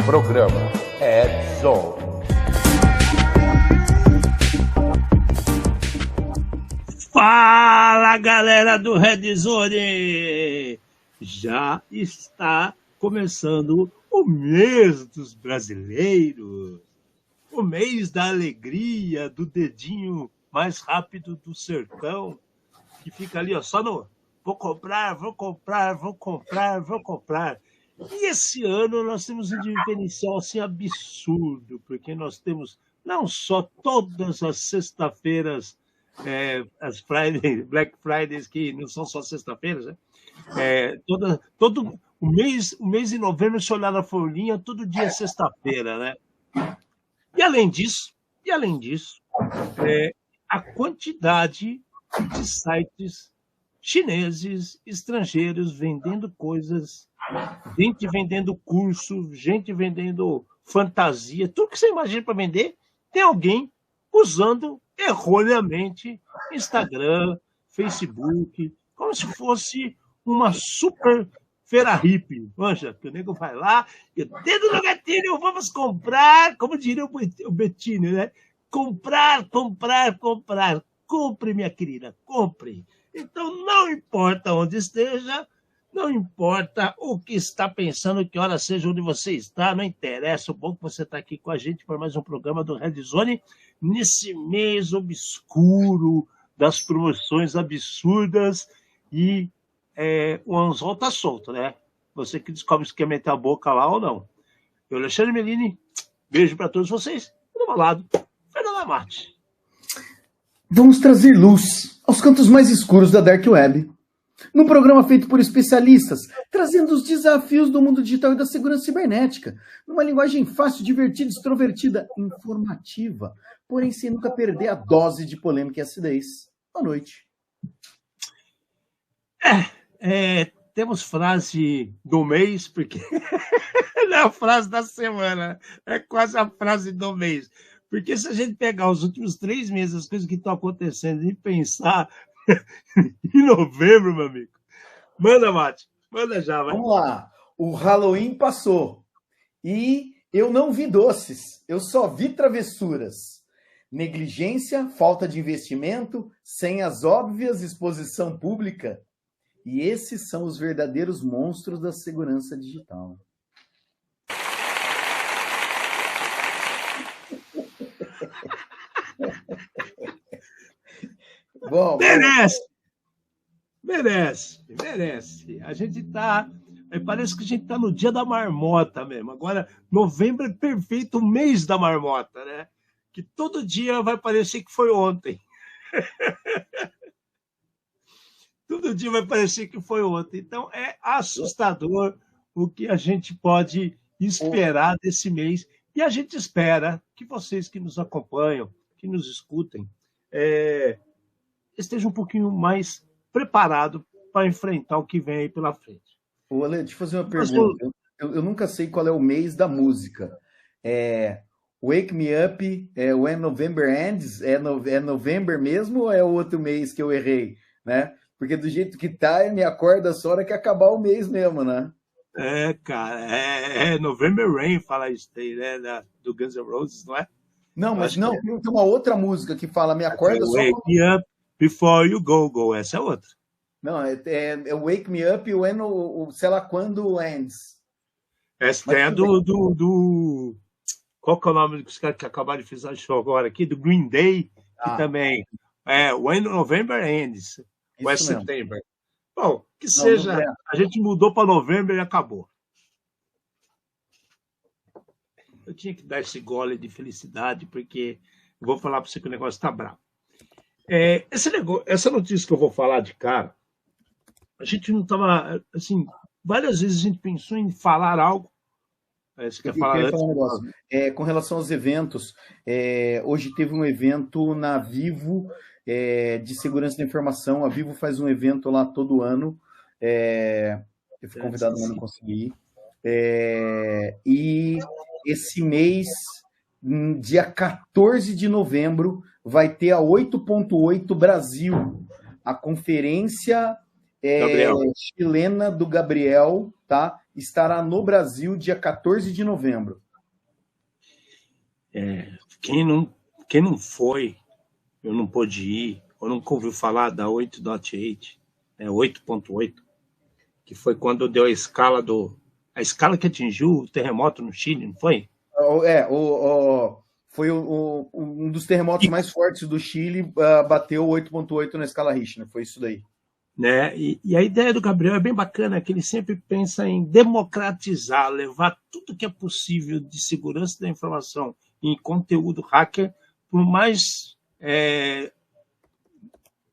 Programa Edzone. Fala, galera do Edzone! Já está começando o mês dos brasileiros, o mês da alegria, do dedinho mais rápido do sertão, que fica ali, ó, só no vou comprar, vou comprar, vou comprar, vou comprar. E esse ano nós temos um diferencial assim absurdo, porque nós temos não só todas as sextas-feiras, as Friday, Black Fridays, que não são só sexta-feiras, né? Todo o mês de novembro, se olhar na folhinha, todo dia é sexta-feira, né? E além disso, a quantidade de sites chineses, estrangeiros, vendendo coisas, gente vendendo curso, gente vendendo fantasia, tudo que você imagina para vender, tem alguém usando erroneamente Instagram, Facebook, como se fosse uma super feira hippie, manja, que o nego vai lá, e dedo no gatilho, vamos comprar, como diria o Bettini, né? Comprar, compre, minha querida, compre. Então, não importa onde esteja, não importa o que está pensando, que hora seja onde você está, não interessa. O bom que você está aqui com a gente para mais um programa do Edzone, nesse mês obscuro das promoções absurdas e o anzol está solto, né? Você que descobre se quer meter a boca lá ou não. Eu, Alexandre Melini, beijo para todos vocês. E do meu lado, Fernando Amati. Vamos trazer luz aos cantos mais escuros da Dark Web. Num programa feito por especialistas, trazendo os desafios do mundo digital e da segurança cibernética, numa linguagem fácil, divertida, extrovertida, informativa, porém sem nunca perder a dose de polêmica e acidez. Boa noite. Temos frase do mês, porque não é a frase da semana, é quase a frase do mês. Porque se a gente pegar os últimos 3 meses, as coisas que estão acontecendo, e pensar em novembro, meu amigo, manda, Mate, manda já, vai. Vamos lá, o Halloween passou e eu não vi doces, eu só vi travessuras. Negligência, falta de investimento, senhas óbvias, exposição pública. E esses são os verdadeiros monstros da segurança digital. Bom, merece. A gente tá, parece que a gente tá no dia da marmota mesmo. Agora, novembro é perfeito, o mês da marmota, né? Que todo dia vai parecer que foi ontem. Todo dia vai parecer que foi ontem. Então, é assustador o que a gente pode esperar desse mês. E a gente espera que vocês que nos acompanham, que nos escutem, estejam um pouquinho mais preparados para enfrentar o que vem aí pela frente. Ô, Ale, deixa eu fazer uma pergunta. Eu nunca sei qual é o mês da música. Wake Me Up, When November Ends, é novembro mesmo ou é outro mês que eu errei, né? Porque do jeito que tá, me acorda só hora que acabar o mês mesmo, né? Cara, November Rain, fala isso aí, né? Do Guns N' Roses, não é? Não, mas não, tem uma outra música que fala me acorda só... Wake Me Up Before You Go, essa é outra. Não, é Wake Me Up When, sei lá quando ends. Essa é do... Qual que é o nome dos caras que acabaram de fazer show agora aqui? Do Green Day, que também When November Ends. Ou é setembro? Bom, que não, seja, não a gente mudou para novembro e acabou. Eu tinha que dar esse gole de felicidade, porque eu vou falar para você que o negócio está bravo. Essa notícia que eu vou falar de cara, a gente não estava, assim, várias vezes a gente pensou em falar algo. Você quer falar antes? Com relação aos eventos, hoje teve um evento na Vivo, de segurança da informação. A Vivo faz um evento lá todo ano. Eu fui convidado, mas não consegui. E esse mês, dia 14 de novembro, vai ter a 8.8 Brasil, a conferência chilena do Gabriel, tá? estará no Brasil dia 14 de novembro. Quem não foi, eu não pôde ir, ou nunca ouviu falar da 8.8, 8.8, que foi quando deu a escala que atingiu o terremoto no Chile, não foi? Foi um dos terremotos mais fortes do Chile, bateu 8.8 na escala Richter, foi isso daí. Né? E a ideia do Gabriel é bem bacana, que ele sempre pensa em democratizar, levar tudo que é possível de segurança da informação em conteúdo hacker para o mais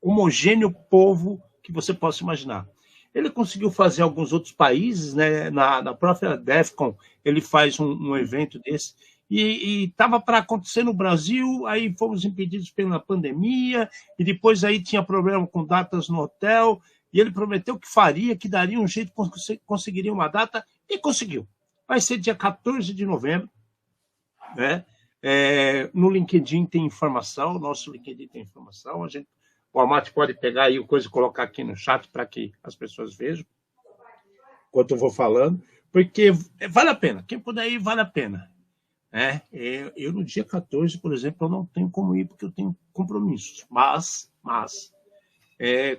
homogêneo povo que você possa imaginar. Ele conseguiu fazer alguns outros países, né? Na própria DEFCON, ele faz um evento desse, e estava para acontecer no Brasil, aí fomos impedidos pela pandemia, e depois aí tinha problema com datas no hotel, e ele prometeu que faria, que daria um jeito, conseguiria uma data, e conseguiu. Vai ser dia 14 de novembro, né? No LinkedIn tem informação, nosso LinkedIn tem informação, o Amate pode pegar aí o coisa e colocar aqui no chat para que as pessoas vejam enquanto eu vou falando, porque vale a pena, quem puder ir, vale a pena. Eu no dia 14, por exemplo, eu não tenho como ir porque eu tenho compromissos, mas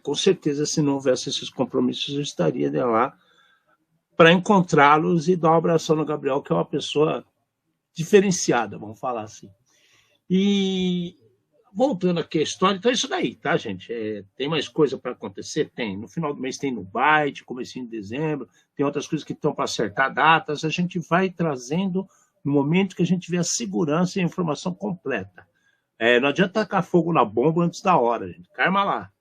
com certeza, se não houvesse esses compromissos, eu estaria de lá para encontrá-los e dar um abração no Gabriel, que é uma pessoa diferenciada, vamos falar assim. E voltando aqui à história, então é isso daí, tá, gente? Tem mais coisa para acontecer? Tem. No final do mês tem no Byte, comecinho de dezembro, tem outras coisas que estão para acertar datas, a gente vai trazendo no momento que a gente vê a segurança e a informação completa. Não adianta tacar fogo na bomba antes da hora, gente. Calma lá.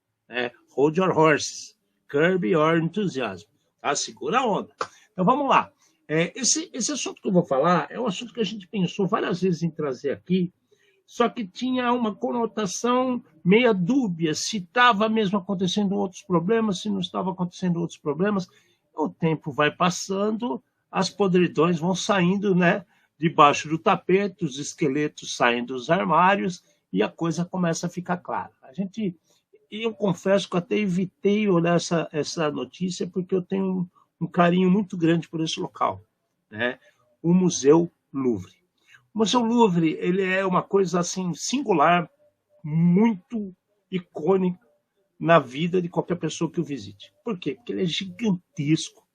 Hold your horses. Curb your enthusiasm. Tá? Segura a onda. Então vamos lá. Esse assunto que eu vou falar é um assunto que a gente pensou várias vezes em trazer aqui, só que tinha uma conotação meia dúbia, se estava mesmo acontecendo outros problemas, se não estava acontecendo outros problemas. O tempo vai passando, as podridões vão saindo, né, debaixo do tapete, os esqueletos saem dos armários e a coisa começa a ficar clara. Eu confesso que eu até evitei olhar essa notícia porque eu tenho um carinho muito grande por esse local, né? O Museu Louvre. O Museu Louvre, ele é uma coisa assim singular, muito icônica na vida de qualquer pessoa que o visite. Por quê? Porque ele é gigantesco,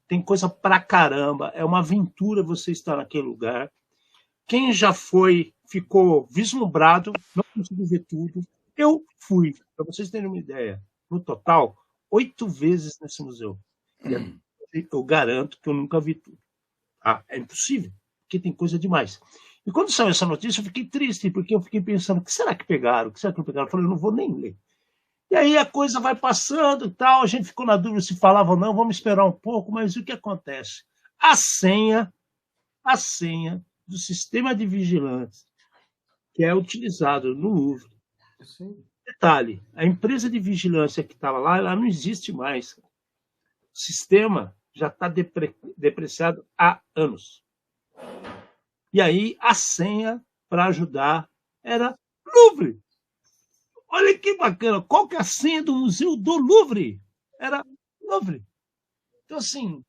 tem coisa pra caramba, é uma aventura você estar naquele lugar. Quem já foi, ficou vislumbrado, não conseguiu ver tudo. Eu fui, para vocês terem uma ideia, no total, 8 vezes nesse museu. Eu garanto que eu nunca vi tudo. É impossível, porque tem coisa demais. E quando saiu essa notícia, eu fiquei triste, porque eu fiquei pensando, o que será que pegaram? O que será que não pegaram? Eu falei, eu não vou nem ler. E aí a coisa vai passando e tal, a gente ficou na dúvida se falava ou não, vamos esperar um pouco, mas o que acontece? A senha do sistema de vigilância que é utilizado no Louvre. Sim. Detalhe, a empresa de vigilância que estava lá, ela não existe mais. O sistema já está depreciado há anos. E aí a senha para ajudar era Louvre. Olha que bacana, qual que é a senha do Museu do Louvre? Era Louvre. Então, assim,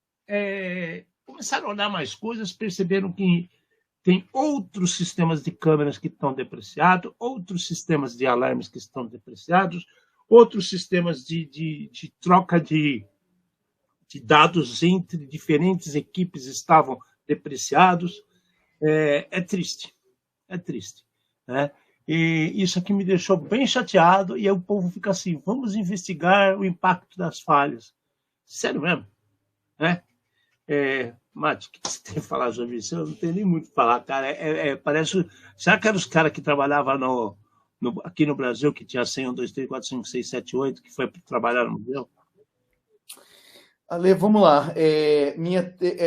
começaram a olhar mais coisas, perceberam que tem outros sistemas de câmeras que estão depreciados, outros sistemas de alarmes que estão depreciados, outros sistemas de troca de dados entre diferentes equipes estavam depreciados. É triste, né? E isso aqui me deixou bem chateado, e aí o povo fica assim, vamos investigar o impacto das falhas. Sério mesmo? Né? Mate, o que você tem a falar sobre isso? Eu não tenho nem muito o que falar, cara. Parece... Será que eram os caras que trabalhavam aqui no Brasil, que tinha 100, 1, 2, 3, 4, 5, 6, 7, 8, que foi trabalhar no museu? Ale, vamos lá.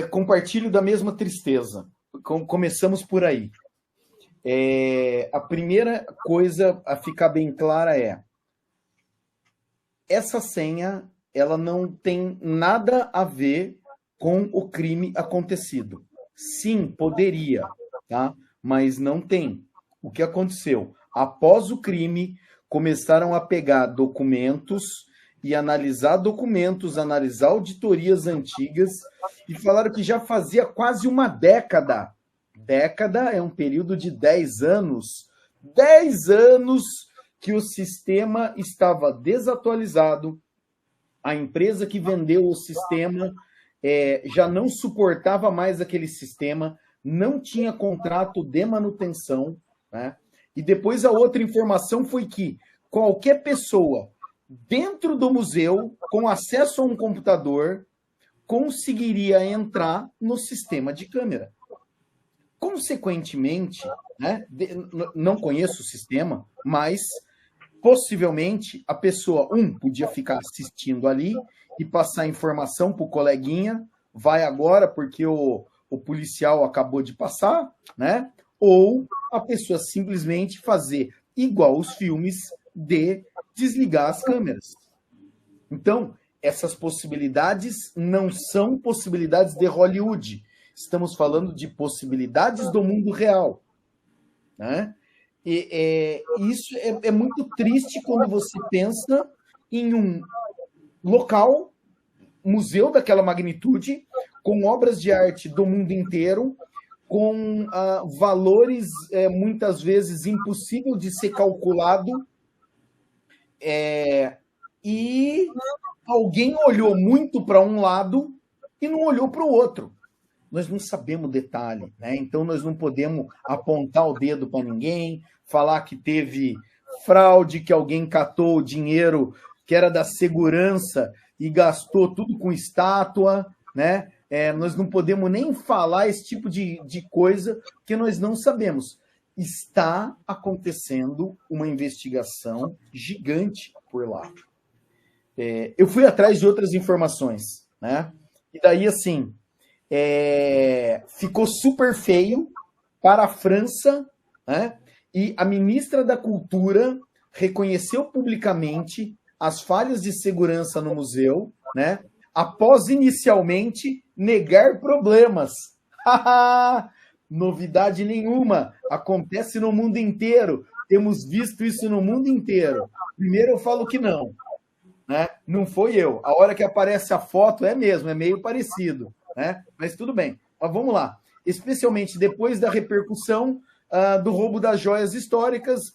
Compartilho da mesma tristeza. Começamos por aí. A primeira coisa a ficar bem clara essa senha, ela não tem nada a ver com o crime acontecido. Sim, poderia, tá? Mas não tem. O que aconteceu? Após o crime, começaram a pegar documentos e analisar documentos, analisar auditorias antigas, e falaram que já fazia quase uma década. Década é um período de 10 anos. 10 anos que o sistema estava desatualizado, a empresa que vendeu o sistema já não suportava mais aquele sistema, não tinha contrato de manutenção, né? E depois a outra informação foi que qualquer pessoa dentro do museu, com acesso a um computador, conseguiria entrar no sistema de câmera. Consequentemente, né, não conheço o sistema, mas possivelmente a pessoa, podia ficar assistindo ali e passar informação para o coleguinha, vai agora porque o policial acabou de passar, né? Ou a pessoa simplesmente fazer igual os filmes de desligar as câmeras. Então, essas possibilidades não são possibilidades de Hollywood. Estamos falando de possibilidades do mundo real, né? E isso é muito triste quando você pensa em um local, museu daquela magnitude, com obras de arte do mundo inteiro, com valores muitas vezes impossível de ser calculado, e alguém olhou muito para um lado e não olhou para o outro. Nós não sabemos detalhe, né? Então nós não podemos apontar o dedo para ninguém, falar que teve fraude, que alguém catou o dinheiro que era da segurança e gastou tudo com estátua, né? Nós não podemos nem falar esse tipo de coisa, porque nós não sabemos. Está acontecendo uma investigação gigante por lá. Eu fui atrás de outras informações, né? E daí, assim, ficou super feio para a França, né? E a ministra da Cultura reconheceu publicamente as falhas de segurança no museu, né? Após inicialmente negar problemas. Novidade nenhuma, acontece no mundo inteiro, temos visto isso no mundo inteiro. Primeiro eu falo que não, né? Não foi eu. A hora que aparece a foto é mesmo, é meio parecido, né? Mas tudo bem. Mas vamos lá. Especialmente depois da repercussão do roubo das joias históricas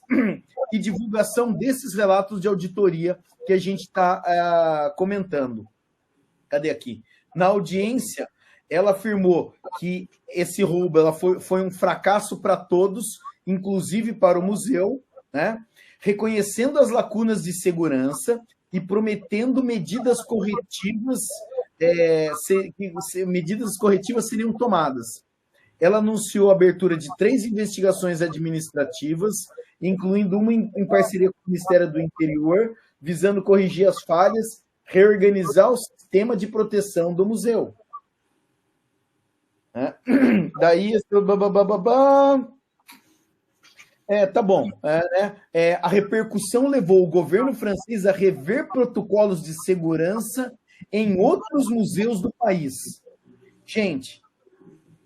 e divulgação desses relatos de auditoria que a gente está comentando. Cadê aqui? Na audiência, ela afirmou que esse roubo foi um fracasso para todos, inclusive para o museu, né? Reconhecendo as lacunas de segurança e prometendo medidas corretivas, medidas corretivas seriam tomadas. Ela anunciou a abertura de 3 investigações administrativas, incluindo uma em parceria com o Ministério do Interior, visando corrigir as falhas, reorganizar o sistema de proteção do museu. Daí, tá bom. A repercussão levou o governo francês a rever protocolos de segurança em outros museus do país. Gente,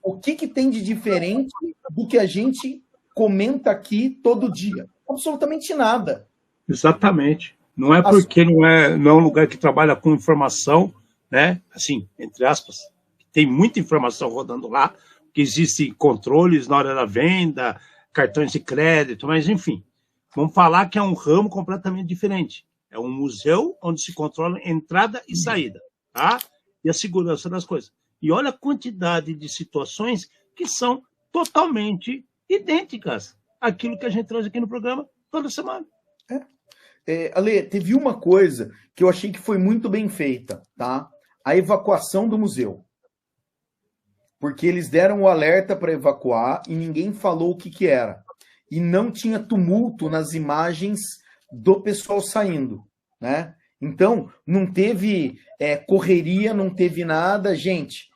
o que tem de diferente do que a gente comenta aqui todo dia? Absolutamente nada. Exatamente. Não é porque não é um lugar que trabalha com informação, né? Assim, entre aspas, tem muita informação rodando lá, que existem controles na hora da venda, cartões de crédito, mas enfim, vamos falar que é um ramo completamente diferente. É um museu onde se controla entrada e saída, tá? E a segurança das coisas. E olha a quantidade de situações que são totalmente idênticas àquilo que a gente traz aqui no programa toda semana. Ale, teve uma coisa que eu achei que foi muito bem feita, tá? A evacuação do museu. Porque eles deram o alerta para evacuar e ninguém falou o que era. E não tinha tumulto nas imagens do pessoal saindo, né? Então, não teve correria, não teve nada. Gente,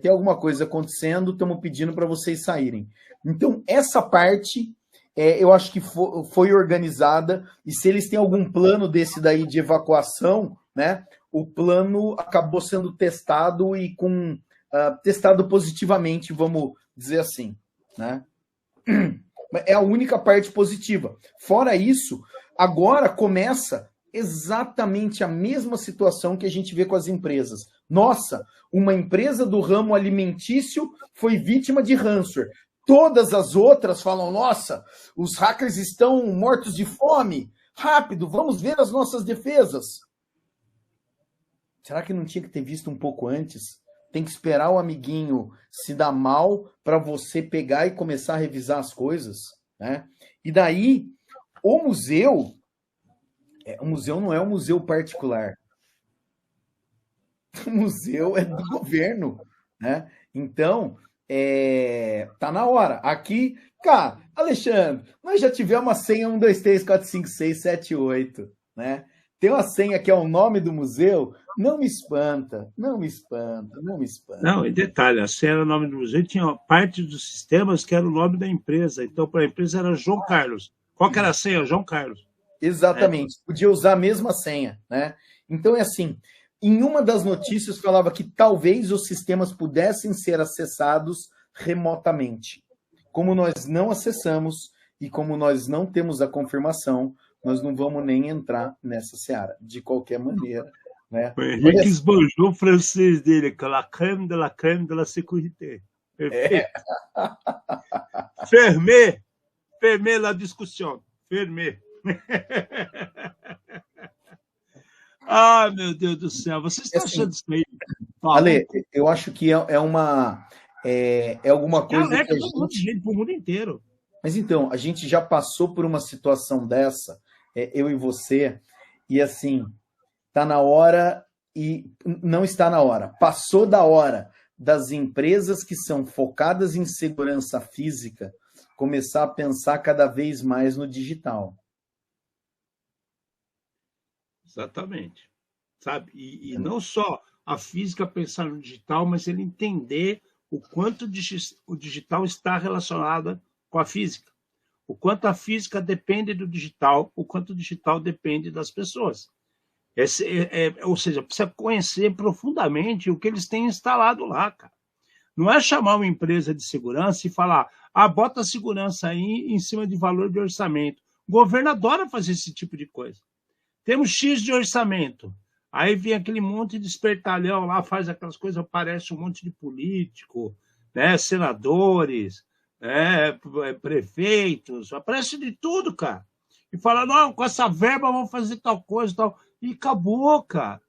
tem alguma coisa acontecendo, estamos pedindo para vocês saírem. Então, essa parte, eu acho que foi organizada, e se eles têm algum plano desse daí de evacuação, né, o plano acabou sendo testado e testado positivamente, vamos dizer assim, né? É a única parte positiva. Fora isso, agora começa exatamente a mesma situação que a gente vê com as empresas. Nossa, uma empresa do ramo alimentício foi vítima de ransomware. Todas as outras falam, nossa, os hackers estão mortos de fome. Rápido, vamos ver as nossas defesas. Será que não tinha que ter visto um pouco antes? Tem que esperar o amiguinho se dar mal para você pegar e começar a revisar as coisas, né? E daí, o museu não é um museu particular. O museu é do governo, né? Então, tá na hora. Aqui, cara, Alexandre, nós já tivemos uma senha 1, 2, 3, 4, 5, 6, 7, 8, né? Tem uma senha que é o nome do museu, não me espanta, não me espanta, não me espanta. Não, e detalhe, a senha era o nome do museu, tinha parte dos sistemas que era o nome da empresa. Então, para a empresa era João Carlos. Qual que era a senha? João Carlos. Exatamente, podia usar a mesma senha, né? Então é assim, em uma das notícias falava que talvez os sistemas pudessem ser acessados remotamente. Como nós não acessamos e como nós não temos a confirmação, nós não vamos nem entrar nessa seara, de qualquer maneira, né? O Henrique esbanjou o francês dele, que é la crème de la sécurité. Perfeito. Fermez la discussion. Fermez. Ah, meu Deus do céu, vocês estão achando isso aí? Ale, eu acho que é alguma coisa que a gente... para o mundo inteiro. Mas então, a gente já passou por uma situação dessa, eu e você, e assim, está na hora e não está na hora. Passou da hora das empresas que são focadas em segurança física começar a pensar cada vez mais no digital. Exatamente. Sabe? E não só a física pensar no digital, mas ele entender o quanto o digital está relacionado com a física. O quanto a física depende do digital, o quanto o digital depende das pessoas. Ou seja, precisa conhecer profundamente o que eles têm instalado lá, cara. Não é chamar uma empresa de segurança e falar, bota a segurança aí em cima de valor de orçamento. O governo adora fazer esse tipo de coisa. Temos X de orçamento. Aí vem aquele monte de espertalhão lá, faz aquelas coisas, aparece um monte de político, né, senadores, prefeitos, aparece de tudo, cara. E fala, não, com essa verba vamos fazer tal coisa e tal. E acabou, cara.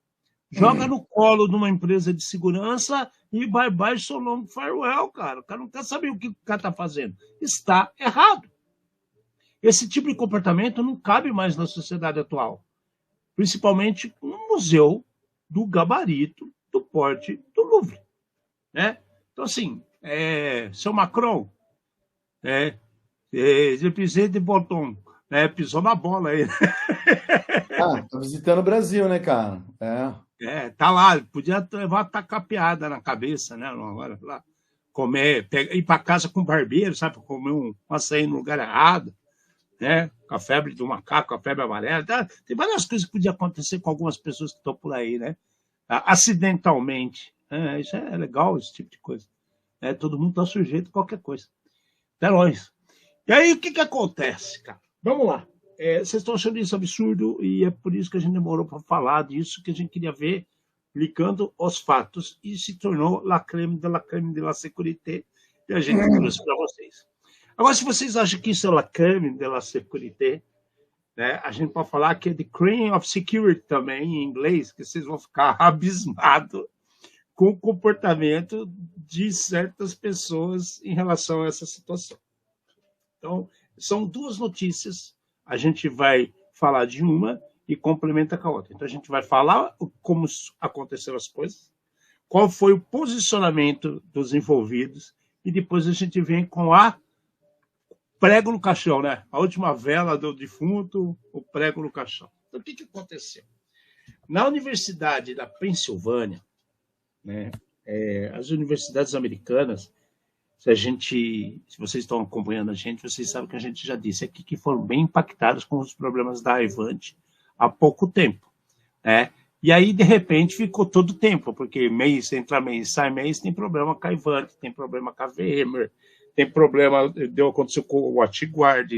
Joga no colo de uma empresa de segurança e bye so long farewell, cara. O cara não quer saber o que o cara está fazendo. Está errado. Esse tipo de comportamento não cabe mais na sociedade atual. Principalmente um museu do gabarito, do porte do Louvre. Né? Então, assim, seu Macron, o presidente Botton, pisou na bola aí. Tá visitando o Brasil, né, cara? Tá lá, podia levar tacapeada na cabeça, né? Agora, lá, ir para casa com o barbeiro, sabe? Comer um açaí no lugar errado, né? Com a febre do macaco, com a febre amarela. Tá? Tem várias coisas que podiam acontecer com algumas pessoas que estão por aí, né? Acidentalmente. Isso é legal, esse tipo de coisa. Todo mundo está sujeito a qualquer coisa. Até nós. E aí, o que acontece, cara? Vamos lá. Vocês estão achando isso absurdo e é por isso que a gente demorou para falar disso, que a gente queria ver, aplicando os fatos, e se tornou la crème de la sécurité, e a gente trouxe para vocês. Agora, se vocês acham que isso é la crème de la sécurité, né, a gente pode falar que é the cream of security também, em inglês, que vocês vão ficar abismados com o comportamento de certas pessoas em relação a essa situação. Então, são duas notícias. A gente vai falar de uma e complementa com a outra. Então, a gente vai falar como aconteceram as coisas, qual foi o posicionamento dos envolvidos, e depois a gente vem com a prego no caixão, né? A última vela do defunto, o prego no caixão. Então, o que aconteceu? Na Universidade da Pensilvânia, né, as universidades americanas, se vocês estão acompanhando a gente, vocês sabem que a gente já disse aqui que foram bem impactados com os problemas da Ivanti há pouco tempo. Né? E aí, de repente, ficou todo o tempo, porque mês entra mês, sai mês, tem problema com a Ivanti, tem problema com a VMware, tem problema, aconteceu com o Watchguard,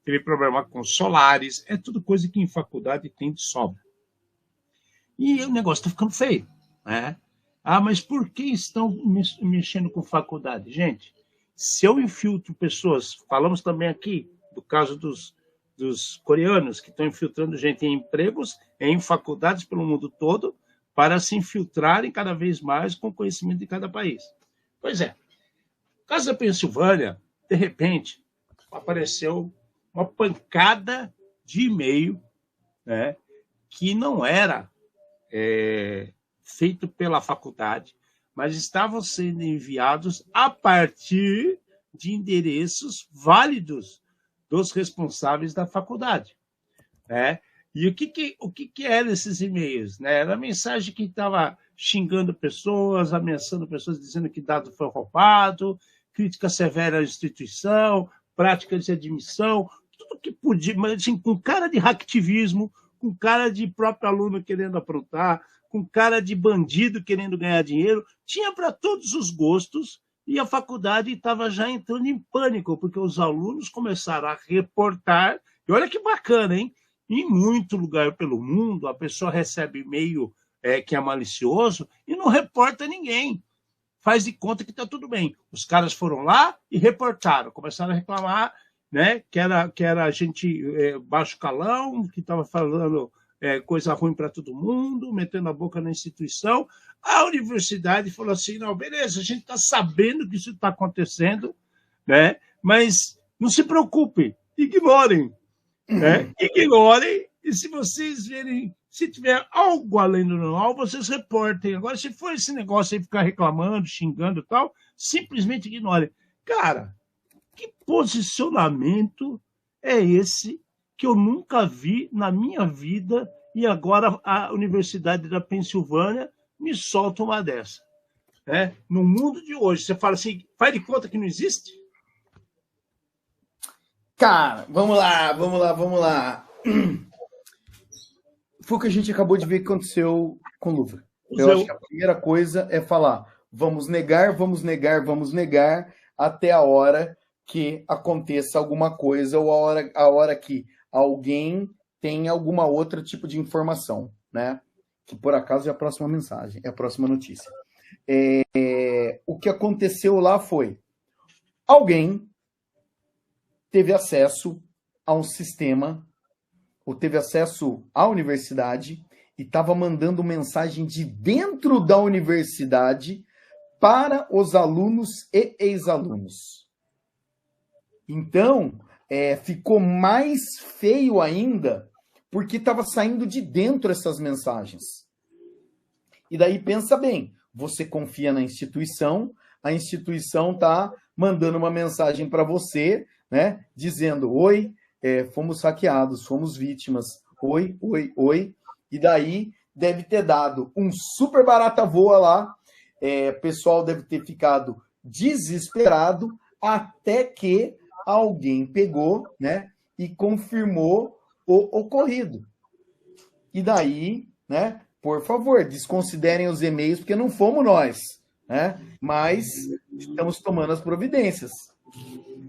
teve problema com Solaris, é tudo coisa que em faculdade tem de sobra. E o negócio está ficando feio, né? Ah, mas por que estão mexendo com faculdade? Gente, se eu infiltro pessoas, falamos também aqui do caso dos coreanos, que estão infiltrando gente em empregos, em faculdades pelo mundo todo, para se infiltrarem cada vez mais com o conhecimento de cada país. Pois é, no caso da Pensilvânia, de repente, apareceu uma pancada de e-mail, né, que não era feito pela faculdade, mas estavam sendo enviados a partir de endereços válidos dos responsáveis da faculdade, né? E o que eram esses e-mails? Né? Era mensagem que estava xingando pessoas, ameaçando pessoas, dizendo que dado foi roubado, crítica severa à instituição, prática de admissão, tudo que podia, mas assim, com cara de hacktivismo, com cara de próprio aluno querendo aprontar, com cara de bandido querendo ganhar dinheiro, tinha para todos os gostos, e a faculdade estava já entrando em pânico, porque os alunos começaram a reportar, e olha que bacana, hein? Em muito lugar pelo mundo, a pessoa recebe e-mail que é malicioso e não reporta ninguém. Faz de conta que está tudo bem. Os caras foram lá e reportaram, começaram a reclamar, né, que era gente baixo calão, que estava falando coisa ruim para todo mundo, metendo a boca na instituição. A universidade falou assim, não, beleza, a gente está sabendo que isso está acontecendo, né, mas não se preocupe, ignorem. Né? Ignorem, e se vocês verem, se tiver algo além do normal, vocês reportem. Agora, se for esse negócio aí ficar reclamando, xingando e tal, simplesmente ignorem. Cara, que posicionamento é esse que eu nunca vi na minha vida e agora a Universidade da Pensilvânia me solta uma dessa? Né? No mundo de hoje, você fala assim, faz de conta que não existe? Cara, vamos lá. Foi o que a gente acabou de ver que aconteceu com o Louvre. Eu acho que a primeira coisa é falar, vamos negar, até a hora que aconteça alguma coisa ou a hora que alguém tem alguma outra tipo de informação, né? Que por acaso é a próxima mensagem, é a próxima notícia. O que aconteceu lá foi, alguém teve acesso a um sistema, ou teve acesso à universidade, e estava mandando mensagem de dentro da universidade para os alunos e ex-alunos. Então, ficou mais feio ainda, porque estava saindo de dentro essas mensagens. E daí, pensa bem, você confia na instituição, a instituição está mandando uma mensagem para você, né, dizendo, oi, fomos hackeados, fomos vítimas, oi, e daí deve ter dado um super barata voa lá, o pessoal deve ter ficado desesperado, até que alguém pegou, né, e confirmou o ocorrido. E daí, né, por favor, desconsiderem os e-mails, porque não fomos nós, né, mas estamos tomando as providências.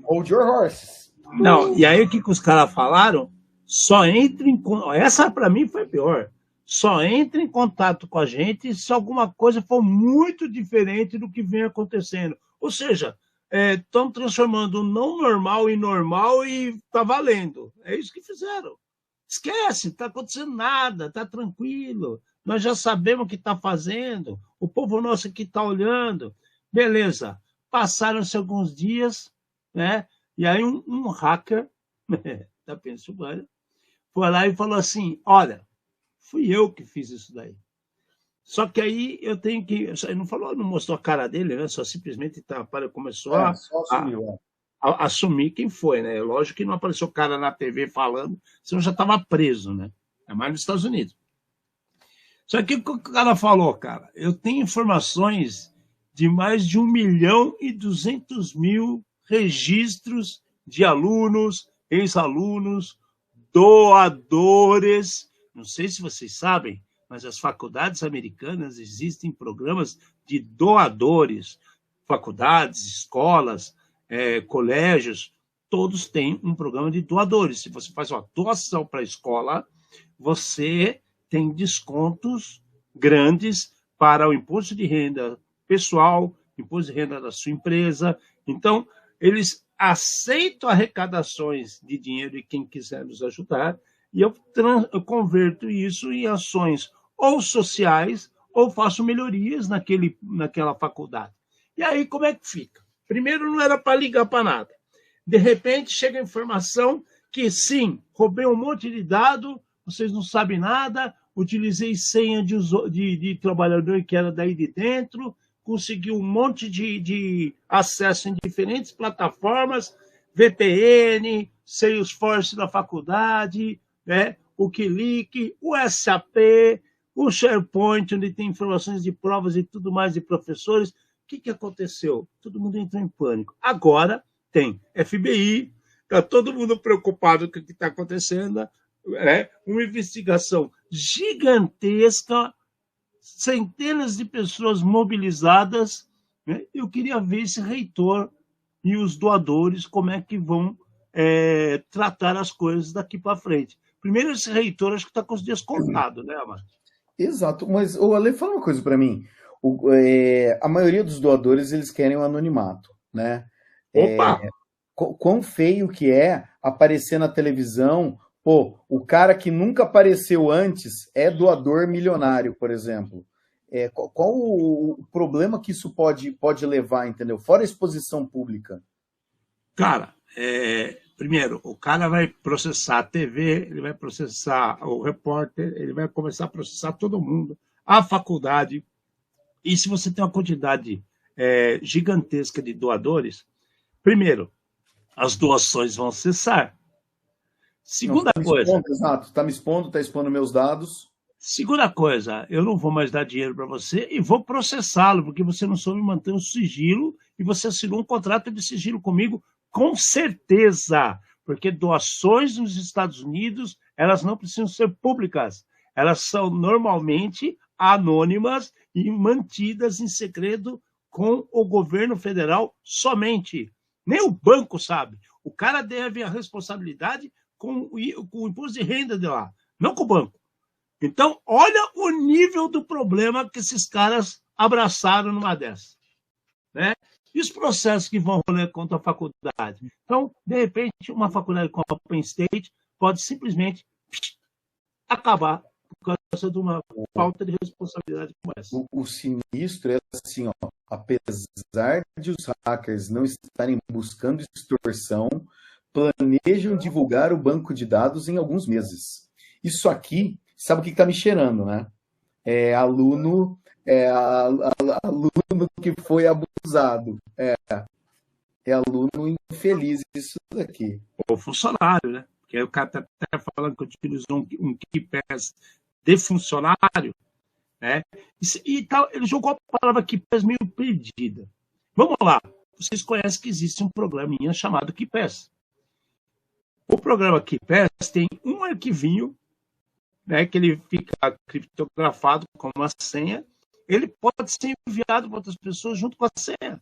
Hold your horses. Não, e aí o que os caras falaram? Só entre em contato. Essa para mim foi pior. Só entre em contato com a gente se alguma coisa for muito diferente do que vem acontecendo. Ou seja, estão transformando o não normal em normal e tá valendo. É isso que fizeram. Esquece, está acontecendo nada, está tranquilo. Nós já sabemos o que está fazendo. O povo nosso aqui está olhando. Beleza. Passaram-se alguns dias, né? E aí um hacker da Pensilvânia foi lá e falou assim, olha, fui eu que fiz isso daí. Só que aí eu tenho que... Ele não mostrou a cara dele, né? Só simplesmente começou a assumir quem foi, né? Lógico que não apareceu o cara na TV falando, senão já estava preso, né? É mais nos Estados Unidos. Só que o que o cara falou, cara? Eu tenho informações de mais de 1.200.000 registros de alunos, ex-alunos, doadores. Não sei se vocês sabem, mas as faculdades americanas existem programas de doadores, faculdades, escolas, colégios, todos têm um programa de doadores. Se você faz uma doação para a escola, você tem descontos grandes para o imposto de renda pessoal, imposto de renda da sua empresa. Então, eles aceitam arrecadações de dinheiro de quem quiser nos ajudar, e eu converto isso em ações ou sociais, ou faço melhorias naquela faculdade. E aí, como é que fica? Primeiro, não era para ligar para nada. De repente, chega a informação que, sim, roubei um monte de dado, vocês não sabem nada, utilizei senha de trabalhador que era daí de dentro, consegui um monte de acesso em diferentes plataformas, VPN, Salesforce da faculdade, né, o Click, o SAP, o SharePoint, onde tem informações de provas e tudo mais de professores. O que aconteceu? Todo mundo entrou em pânico. Agora tem FBI, está todo mundo preocupado com o que está acontecendo, né? Uma investigação gigantesca, centenas de pessoas mobilizadas, né? Eu queria ver esse reitor e os doadores, como é que vão tratar as coisas daqui para frente. Primeiro, esse reitor acho que está com os dias contados, né, Amado? Exato, mas o Ale, fala uma coisa para mim. A maioria dos doadores, eles querem o anonimato, né? Opa! Quão feio que é aparecer na televisão, pô, o cara que nunca apareceu antes é doador milionário, por exemplo. Qual o problema que isso pode levar, entendeu? Fora a exposição pública. Cara, primeiro, o cara vai processar a TV, ele vai processar o repórter, ele vai começar a processar todo mundo, a faculdade. E se você tem uma quantidade gigantesca de doadores, primeiro, as doações vão cessar. Segunda coisa... Exato, está me expondo, está expondo meus dados. Segunda coisa, eu não vou mais dar dinheiro para você e vou processá-lo, porque você não soube manter o sigilo e você assinou um contrato de sigilo comigo, com certeza, porque doações nos Estados Unidos, elas não precisam ser públicas, elas são normalmente anônimas e mantidas em segredo com o governo federal somente. Nem o banco sabe. O cara deve a responsabilidade com o imposto de renda de lá, não com o banco. Então, olha o nível do problema que esses caras abraçaram numa dessas, né? E os processos que vão rolar contra a faculdade? Então, de repente, uma faculdade como a Penn State pode simplesmente acabar por causa de uma falta de responsabilidade como essa. O sinistro é assim, ó, apesar de os hackers não estarem buscando extorsão, planejam divulgar o banco de dados em alguns meses. Isso aqui, sabe o que está me cheirando, né? É aluno que foi abusado. É aluno infeliz isso daqui. Ou funcionário, né? Porque aí o cara está até falando que utilizou um KeePass de funcionário, né? E tal, ele jogou a palavra KeePass meio perdida. Vamos lá. Vocês conhecem que existe um programinha chamado KeePass. O programa KeePass tem um arquivinho, né, que ele fica criptografado com uma senha, ele pode ser enviado para outras pessoas junto com a senha.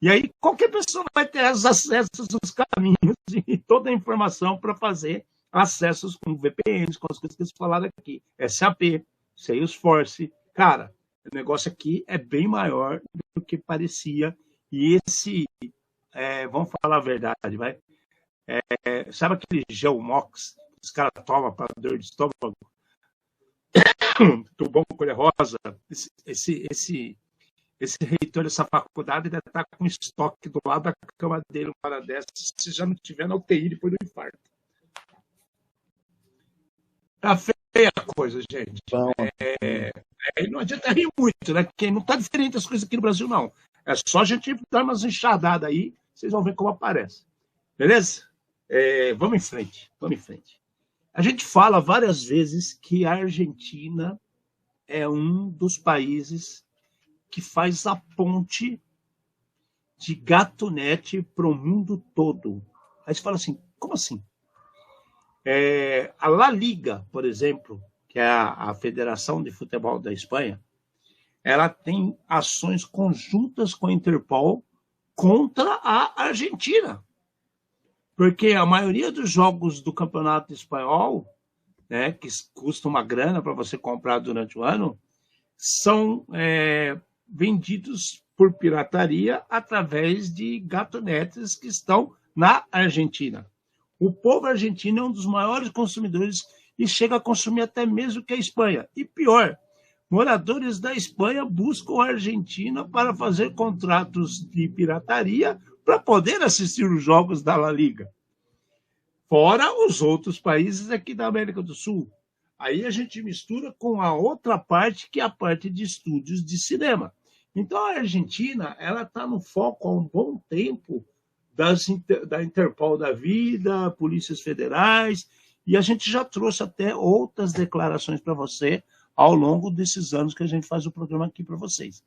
E aí qualquer pessoa vai ter os acessos aos caminhos e toda a informação para fazer acessos com VPNs, com as coisas que eles falaram aqui. SAP, Salesforce. Cara, o negócio aqui é bem maior do que parecia. E vamos falar a verdade, vai. Sabe aquele Geomox que os caras tomam para dor de estômago? Do bom colher rosa, esse reitor dessa faculdade deve estar com estoque do lado da cama dele, uma hora dessa, se já não tiver na UTI depois do infarto. Tá feia a coisa, gente. Não adianta rir muito, né? Porque não tá diferente as coisas aqui no Brasil, não. É só a gente dar umas enxadadas aí, vocês vão ver como aparece. Beleza? Vamos em frente. A gente fala várias vezes que a Argentina é um dos países que faz a ponte de gatunete para o mundo todo. Aí você fala assim, como assim? A La Liga, por exemplo, que é a Federação de Futebol da Espanha, ela tem ações conjuntas com a Interpol contra a Argentina. Porque a maioria dos jogos do Campeonato Espanhol, né, que custa uma grana para você comprar durante o ano, são vendidos por pirataria através de gatonetes que estão na Argentina. O povo argentino é um dos maiores consumidores e chega a consumir até mesmo que a Espanha. E pior, moradores da Espanha buscam a Argentina para fazer contratos de pirataria para poder assistir os jogos da La Liga. Fora os outros países aqui da América do Sul. Aí a gente mistura com a outra parte, que é a parte de estúdios de cinema. Então a Argentina ela está no foco há um bom tempo da Interpol da vida, polícias federais, e a gente já trouxe até outras declarações para você ao longo desses anos que a gente faz o programa aqui para vocês.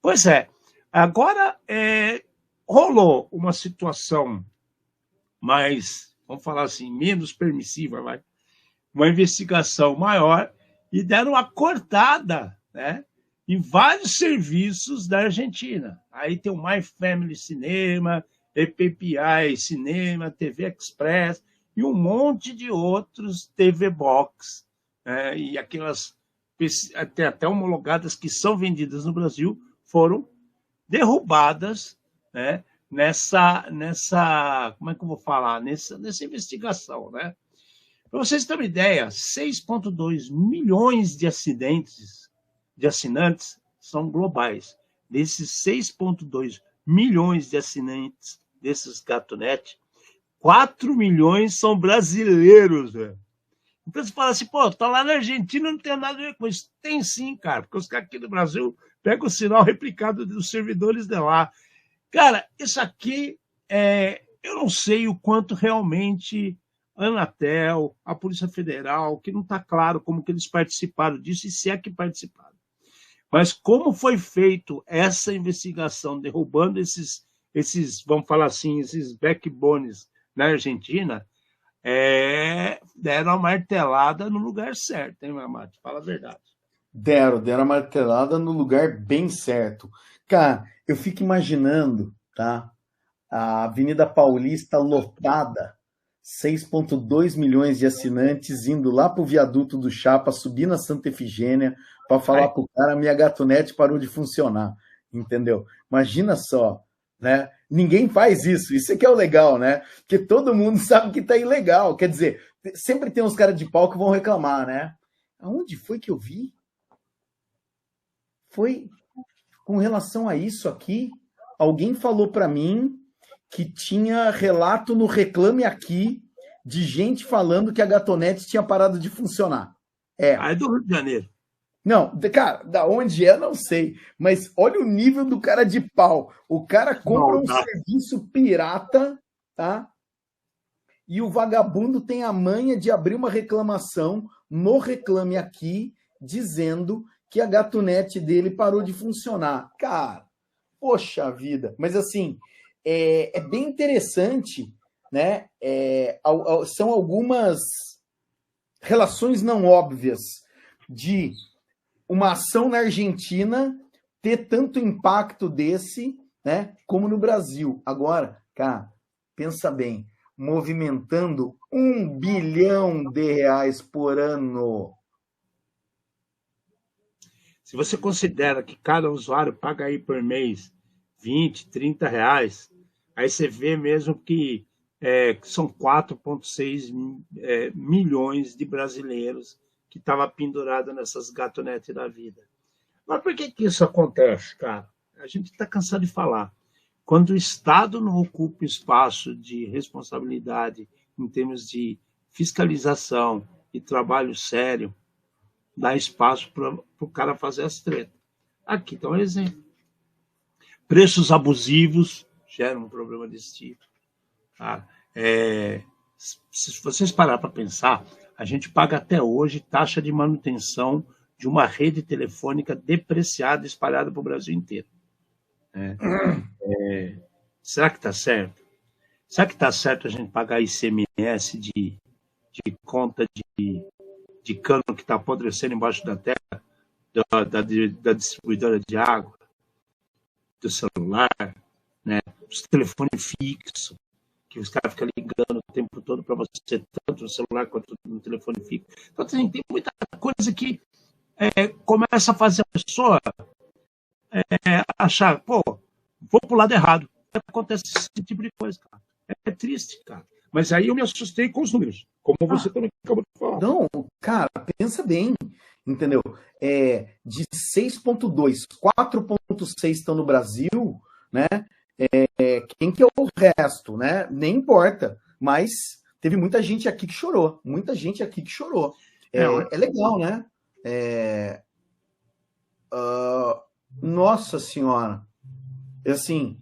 Pois é, agora rolou uma situação mais, vamos falar assim, menos permissiva, uma investigação maior, e deram uma cortada, né, em vários serviços da Argentina. Aí tem o My Family Cinema, EPPI Cinema, TV Express e um monte de outros TV Box, e aquelas até homologadas que são vendidas no Brasil foram derrubadas, né, nessa como é que eu vou falar, nessa investigação, né? Para vocês terem uma ideia, 6,2 milhões de assinantes são globais. Desses 6,2 milhões de assinantes desses Gatonete, 4 milhões são brasileiros, velho. Então você fala assim, pô, tá lá na Argentina, não tem nada a ver com isso. Tem sim, cara, porque os caras aqui do Brasil pegam o sinal replicado dos servidores de lá. Cara, isso aqui, eu não sei o quanto realmente a Anatel, a Polícia Federal, que não está claro como que eles participaram disso e se é que participaram. Mas como foi feito essa investigação, derrubando esses vamos falar assim, esses backbones na Argentina, deram a martelada no lugar certo, hein, Mamate? Fala a verdade. Deram a martelada no lugar bem certo. Cara, eu fico imaginando, tá? A Avenida Paulista lotada, 6,2 milhões de assinantes indo lá pro viaduto do Chapa, subir na Santa Efigênia, para falar pro cara, minha gatonete parou de funcionar, entendeu? Imagina só, né? Ninguém faz isso é que é o legal, né? Porque todo mundo sabe que tá ilegal, quer dizer, sempre tem uns caras de pau que vão reclamar, né? Aonde foi que eu vi? Foi com relação a isso aqui, alguém falou para mim que tinha relato no Reclame Aqui de gente falando que a gatonete tinha parado de funcionar. É do Rio de Janeiro. Não, cara, da onde não sei. Mas olha o nível do cara de pau. O cara compra um serviço pirata, tá? E o vagabundo tem a manha de abrir uma reclamação no Reclame Aqui, dizendo que a gatonete dele parou de funcionar. Cara, poxa vida. Mas assim, é bem interessante, né? São algumas relações não óbvias de uma ação na Argentina ter tanto impacto desse, né, como no Brasil. Agora, cara, pensa bem, movimentando R$1 bilhão por ano. Se você considera que cada usuário paga aí por mês 20, 30 reais, aí você vê mesmo que são 4,6 milhões de brasileiros que estava pendurado nessas gatonetes da vida. Mas por que isso acontece, cara? A gente está cansado de falar. Quando o Estado não ocupa espaço de responsabilidade em termos de fiscalização e trabalho sério, dá espaço para o cara fazer as tretas. Aqui está um exemplo. Preços abusivos geram um problema desse tipo. Tá? Se vocês pararem para pensar, a gente paga até hoje taxa de manutenção de uma rede telefônica depreciada espalhada para o Brasil inteiro. Será que está certo? Será que está certo a gente pagar ICMS de conta de cano que está apodrecendo embaixo da terra, da distribuidora de água, do celular, né? Os telefones fixos, que os caras ficam ligando o tempo todo para você, tanto no celular quanto no telefone fixo. Então, assim, tem muita coisa que começa a fazer a pessoa achar, pô, vou pro lado errado. Acontece esse tipo de coisa, cara. É triste, cara. Mas aí eu me assustei com os números, como você também acabou de falar. Não, cara, pensa bem, entendeu? De 6,2, 4,6 estão no Brasil, né? Quem que é o resto, né? Nem importa. Mas teve muita gente aqui que chorou. Muita gente aqui que chorou. É legal, né? Nossa Senhora. Assim,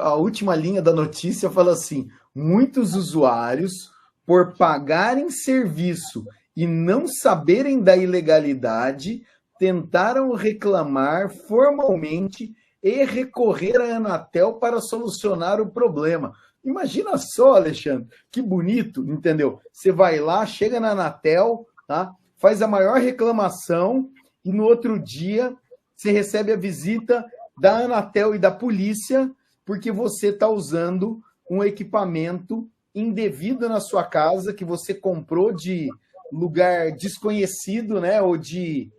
a última linha da notícia fala assim: muitos usuários, por pagarem serviço e não saberem da ilegalidade, tentaram reclamar formalmente e recorrer à Anatel para solucionar o problema. Imagina só, Alexandre, que bonito, entendeu? Você vai lá, chega na Anatel, tá? Faz a maior reclamação e no outro dia você recebe a visita da Anatel e da polícia porque você está usando um equipamento indevido na sua casa que você comprou de lugar desconhecido, né? Ou de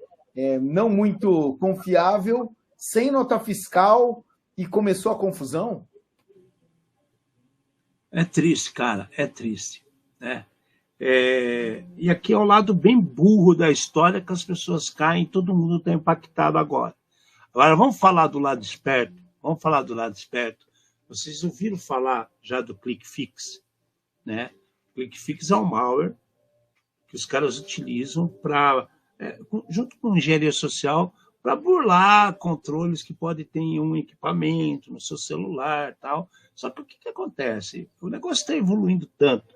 não muito confiável, sem nota fiscal, e começou a confusão? É triste, cara, é triste, né? E aqui é o lado bem burro da história que as pessoas caem, todo mundo está impactado agora. Agora, vamos falar do lado esperto? Vamos falar do lado esperto. Vocês ouviram falar já do ClickFix, né? O ClickFix é um malware que os caras utilizam para, junto com engenharia social, para burlar controles que podem ter em um equipamento, no seu celular e tal. Só que o que acontece? O negócio está evoluindo tanto,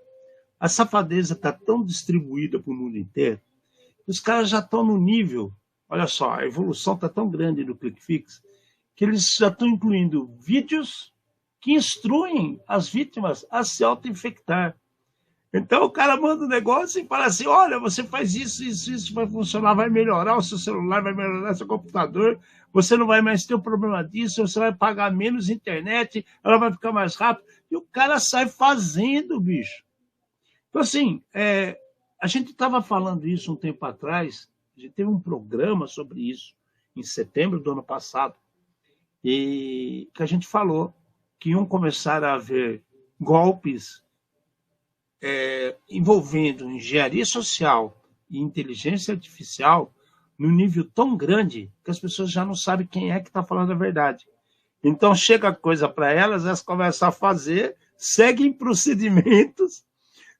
a safadeza está tão distribuída para o mundo inteiro, que os caras já estão no nível, olha só, a evolução está tão grande do ClickFix, que eles já estão incluindo vídeos que instruem as vítimas a se auto-infectar. Então o cara manda um negócio e fala assim: olha, você faz isso, isso vai funcionar, vai melhorar o seu celular, vai melhorar o seu computador, você não vai mais ter o problema disso, você vai pagar menos internet, ela vai ficar mais rápido. E o cara sai fazendo, bicho. Então, assim, a gente estava falando isso um tempo atrás, a gente teve um programa sobre isso, em setembro do ano passado, e que a gente falou que iam começar a haver golpes envolvendo engenharia social e inteligência artificial num nível tão grande que as pessoas já não sabem quem é que está falando a verdade. Então chega a coisa para elas começam a fazer, seguem procedimentos,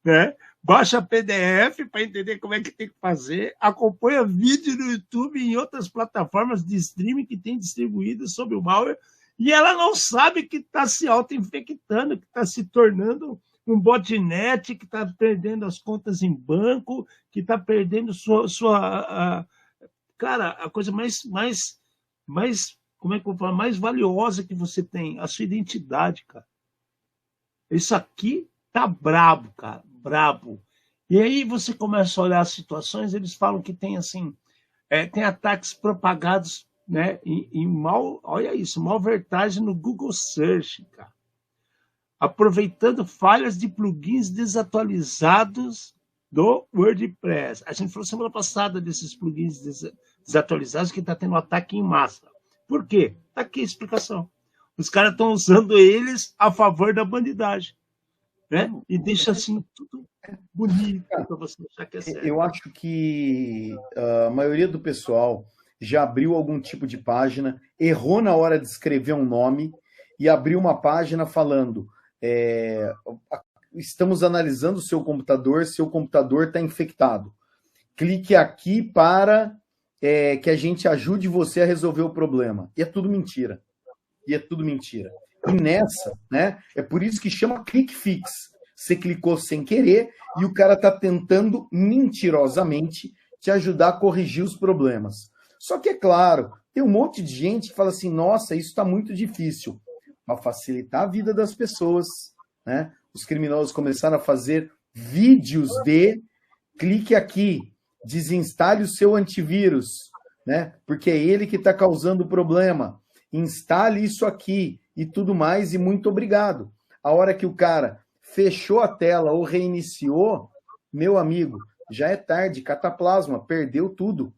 né? Baixa PDF para entender como é que tem que fazer, acompanha vídeo no YouTube e em outras plataformas de streaming que tem distribuídas sobre o malware, e ela não sabe que está se auto-infectando, que está se tornando um botnet, que está perdendo as contas em banco, que está perdendo cara, a coisa mais, como é que eu falo, mais valiosa que você tem, a sua identidade, cara. Isso aqui tá brabo, cara, brabo. E aí você começa a olhar as situações, eles falam que tem assim, tem ataques propagados, né, olha isso, malvertagem no Google Search, cara. Aproveitando falhas de plugins desatualizados do WordPress. A gente falou semana passada desses plugins desatualizados que está tendo ataque em massa. Por quê? Está aqui a explicação. Os caras estão usando eles a favor da bandidagem, né? E deixa assim tudo bonito para você achar que é sério. Eu acho que a maioria do pessoal já abriu algum tipo de página, errou na hora de escrever um nome e abriu uma página falando: estamos analisando o seu computador está infectado. Clique aqui para que a gente ajude você a resolver o problema. E é tudo mentira. E nessa, né, é por isso que chama ClickFix. Você clicou sem querer e o cara está tentando mentirosamente te ajudar a corrigir os problemas. Só que, é claro, tem um monte de gente que fala assim: nossa, isso está muito difícil. Para facilitar a vida das pessoas, né? Os criminosos começaram a fazer vídeos de clique aqui, desinstale o seu antivírus, né? Porque é ele que está causando o problema. Instale isso aqui, e tudo mais, e muito obrigado. A hora que o cara fechou a tela ou reiniciou, meu amigo, já é tarde, cataplasma, perdeu tudo,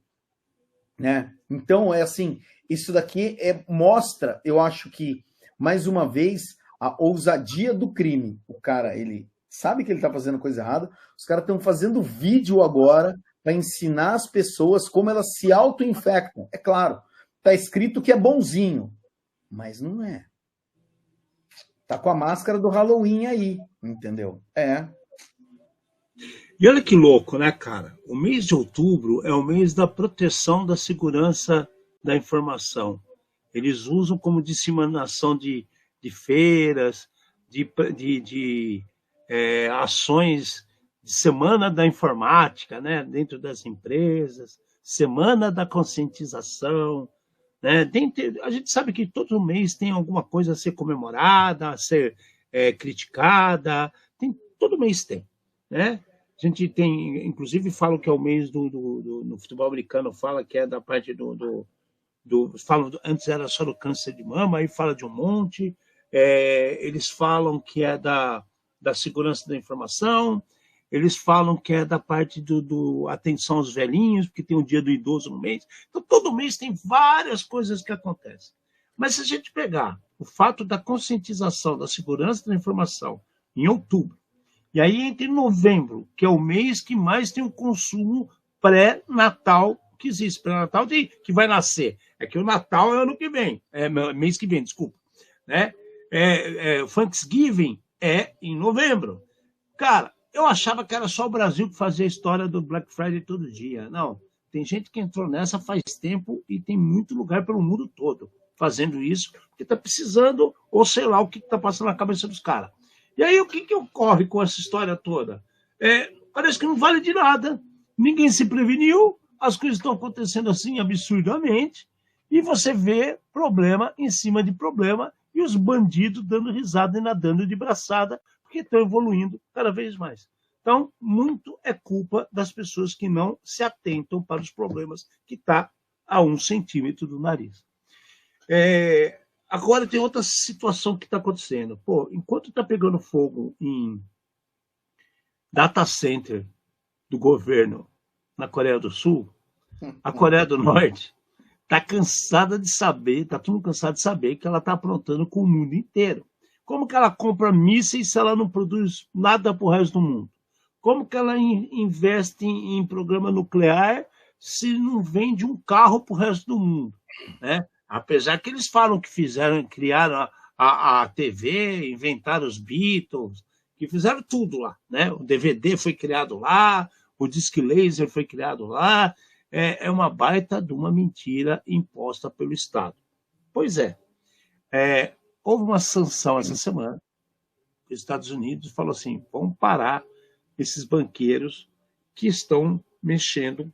né? Então, é assim, isso daqui mostra, eu acho que, mais uma vez, a ousadia do crime. O cara, ele sabe que ele está fazendo coisa errada, os caras estão fazendo vídeo agora para ensinar as pessoas como elas se auto-infectam. É claro, tá escrito que é bonzinho, mas não é. Tá com a máscara do Halloween aí, entendeu? E olha que louco, né, cara? O mês de outubro é o mês da proteção da segurança da informação. Eles usam como disseminação de feiras, de ações de semana da informática, né, dentro das empresas, semana da conscientização, né? A gente sabe que todo mês tem alguma coisa a ser comemorada, a ser criticada, todo mês tem, né? A gente tem, inclusive, falam que é o mês no futebol americano, fala que é da parte antes era só do câncer de mama, aí fala de um monte, eles falam que é da segurança da informação, eles falam que é da parte do atenção aos velhinhos, porque tem o dia do idoso no mês. Então, todo mês tem várias coisas que acontecem. Mas se a gente pegar o fato da conscientização da segurança da informação em outubro, e aí entre novembro, que é o mês que mais tem o consumo pré-natal que existe, pré-natal que vai nascer. É que o Natal é ano que vem, mês que vem, desculpa. Né? O Thanksgiving é em novembro. Cara, eu achava que era só o Brasil que fazia a história do Black Friday todo dia. Não, tem gente que entrou nessa faz tempo e tem muito lugar pelo mundo todo fazendo isso, porque está precisando, ou sei lá o que está passando na cabeça dos caras. E aí o que ocorre com essa história toda? Parece que não vale de nada, ninguém se preveniu, as coisas estão acontecendo assim absurdamente, e você vê problema em cima de problema, e os bandidos dando risada e nadando de braçada, porque estão evoluindo cada vez mais. Então, muito é culpa das pessoas que não se atentam para os problemas que está a 1 centímetro do nariz. Agora tem outra situação que está acontecendo. Pô, enquanto está pegando fogo em data center do governo na Coreia do Sul, a Coreia do Norte está cansada de saber, está todo mundo cansado de saber que ela está aprontando com o mundo inteiro. Como que ela compra mísseis se ela não produz nada para o resto do mundo? Como que ela investe em programa nuclear se não vende um carro para o resto do mundo? Né? Apesar que eles falam que criaram a TV, inventaram os Beatles, que fizeram tudo lá. Né? O DVD foi criado lá, o disque laser foi criado lá. É uma baita de uma mentira imposta pelo Estado. Pois houve uma sanção essa semana. Os Estados Unidos falou assim, vamos parar esses banqueiros que estão mexendo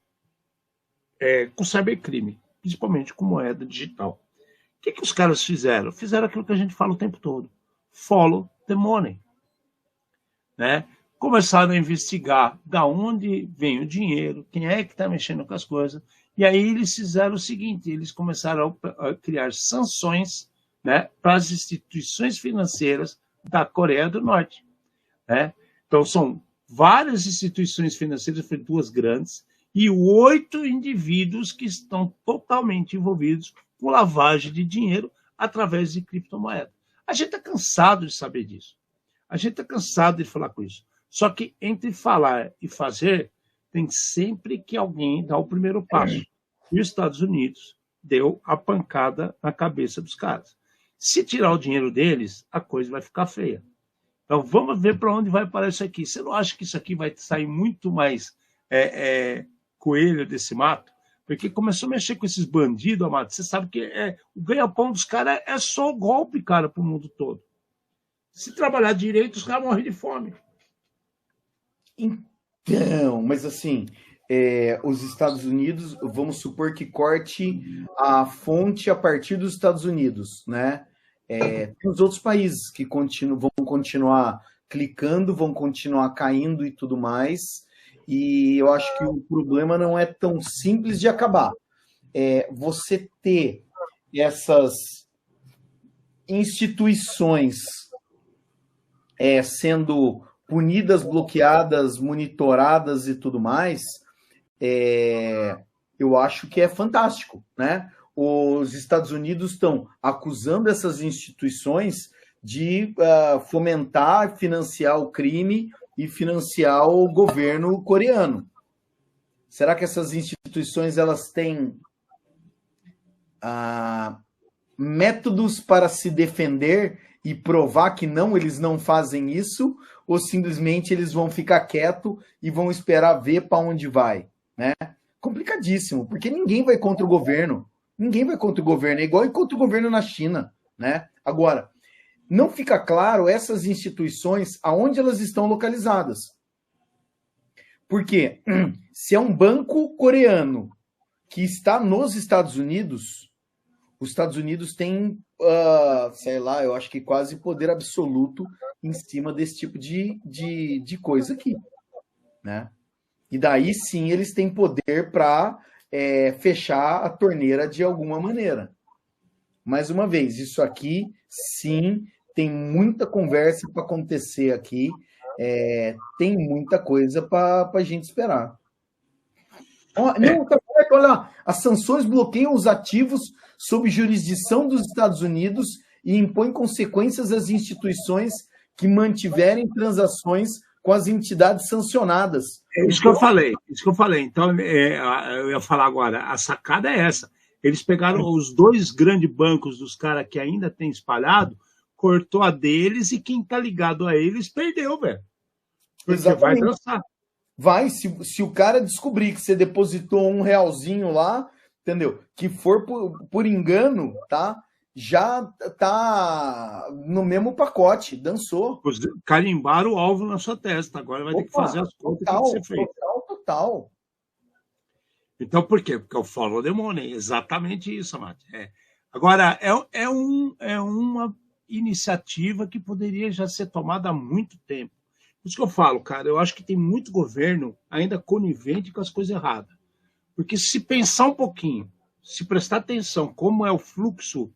com cybercrime, principalmente com moeda digital. O que os caras fizeram? Fizeram aquilo que a gente fala o tempo todo. Follow the money. Né? Começaram a investigar da onde vem o dinheiro, quem é que está mexendo com as coisas. E aí eles fizeram o seguinte, eles começaram a criar sanções, né, para as instituições financeiras da Coreia do Norte. Né? Então, são várias instituições financeiras, foi 2 grandes, e 8 indivíduos que estão totalmente envolvidos com lavagem de dinheiro através de criptomoeda. A gente está cansado de saber disso. A gente está cansado de falar com isso. Só que entre falar e fazer, tem sempre que alguém dar o primeiro passo. E os Estados Unidos deu a pancada na cabeça dos caras. Se tirar o dinheiro deles, a coisa vai ficar feia. Então, vamos ver para onde vai parar isso aqui. Você não acha que isso aqui vai sair muito mais coelho desse mato? Porque começou a mexer com esses bandidos, amado. Você sabe que o ganha-pão dos caras é só o golpe, cara, para o mundo todo. Se trabalhar direito, os caras morrem de fome. Então, mas assim, os Estados Unidos, vamos supor que corte a fonte a partir dos Estados Unidos, né? Tem os outros países que vão continuar clicando, vão continuar caindo e tudo mais, e eu acho que o problema não é tão simples de acabar. Você ter instituições sendo punidas, bloqueadas, monitoradas e tudo mais, eu acho que é fantástico, né? Os Estados Unidos estão acusando essas instituições de fomentar, financiar o crime e financiar o governo coreano. Será que essas instituições elas têm métodos para se defender e provar que não, eles não fazem isso, ou simplesmente eles vão ficar quietos e vão esperar ver para onde vai, né? Complicadíssimo, porque ninguém vai contra o governo. Ninguém vai contra o governo, é igual ir contra o governo na China, né? Agora, não fica claro essas instituições aonde elas estão localizadas. Porque se é um banco coreano que está nos Estados Unidos, os Estados Unidos têm, sei lá, eu acho que quase poder absoluto em cima desse tipo de coisa aqui, né? E daí sim eles têm poder para fechar a torneira de alguma maneira. Mais uma vez, isso aqui sim tem muita conversa para acontecer aqui, tem muita coisa para a gente esperar. Não, tá certo, olha lá, as sanções bloqueiam os ativos sob jurisdição dos Estados Unidos e impõem consequências às instituições que mantiverem transações com as entidades sancionadas. É isso que eu falei, isso que eu falei. Então, eu ia falar agora, a sacada é essa. Eles pegaram os dois grandes bancos dos caras que ainda tem espalhado, cortou a deles e quem tá ligado a eles perdeu, velho. Porque Exatamente. vai dançar. Vai, se o cara descobrir que você depositou R$1 lá, entendeu? Que for por engano, tá? Já tá no mesmo pacote, dançou. Carimbaram o alvo na sua testa, agora vai ter que fazer as contas que tem que ser feito. Total. Então, por quê? Porque eu follow the money, exatamente isso, Mate. Agora, é uma iniciativa que poderia já ser tomada há muito tempo. Por isso que eu falo, cara, eu acho que tem muito governo ainda conivente com as coisas erradas. Porque se pensar um pouquinho, se prestar atenção como é o fluxo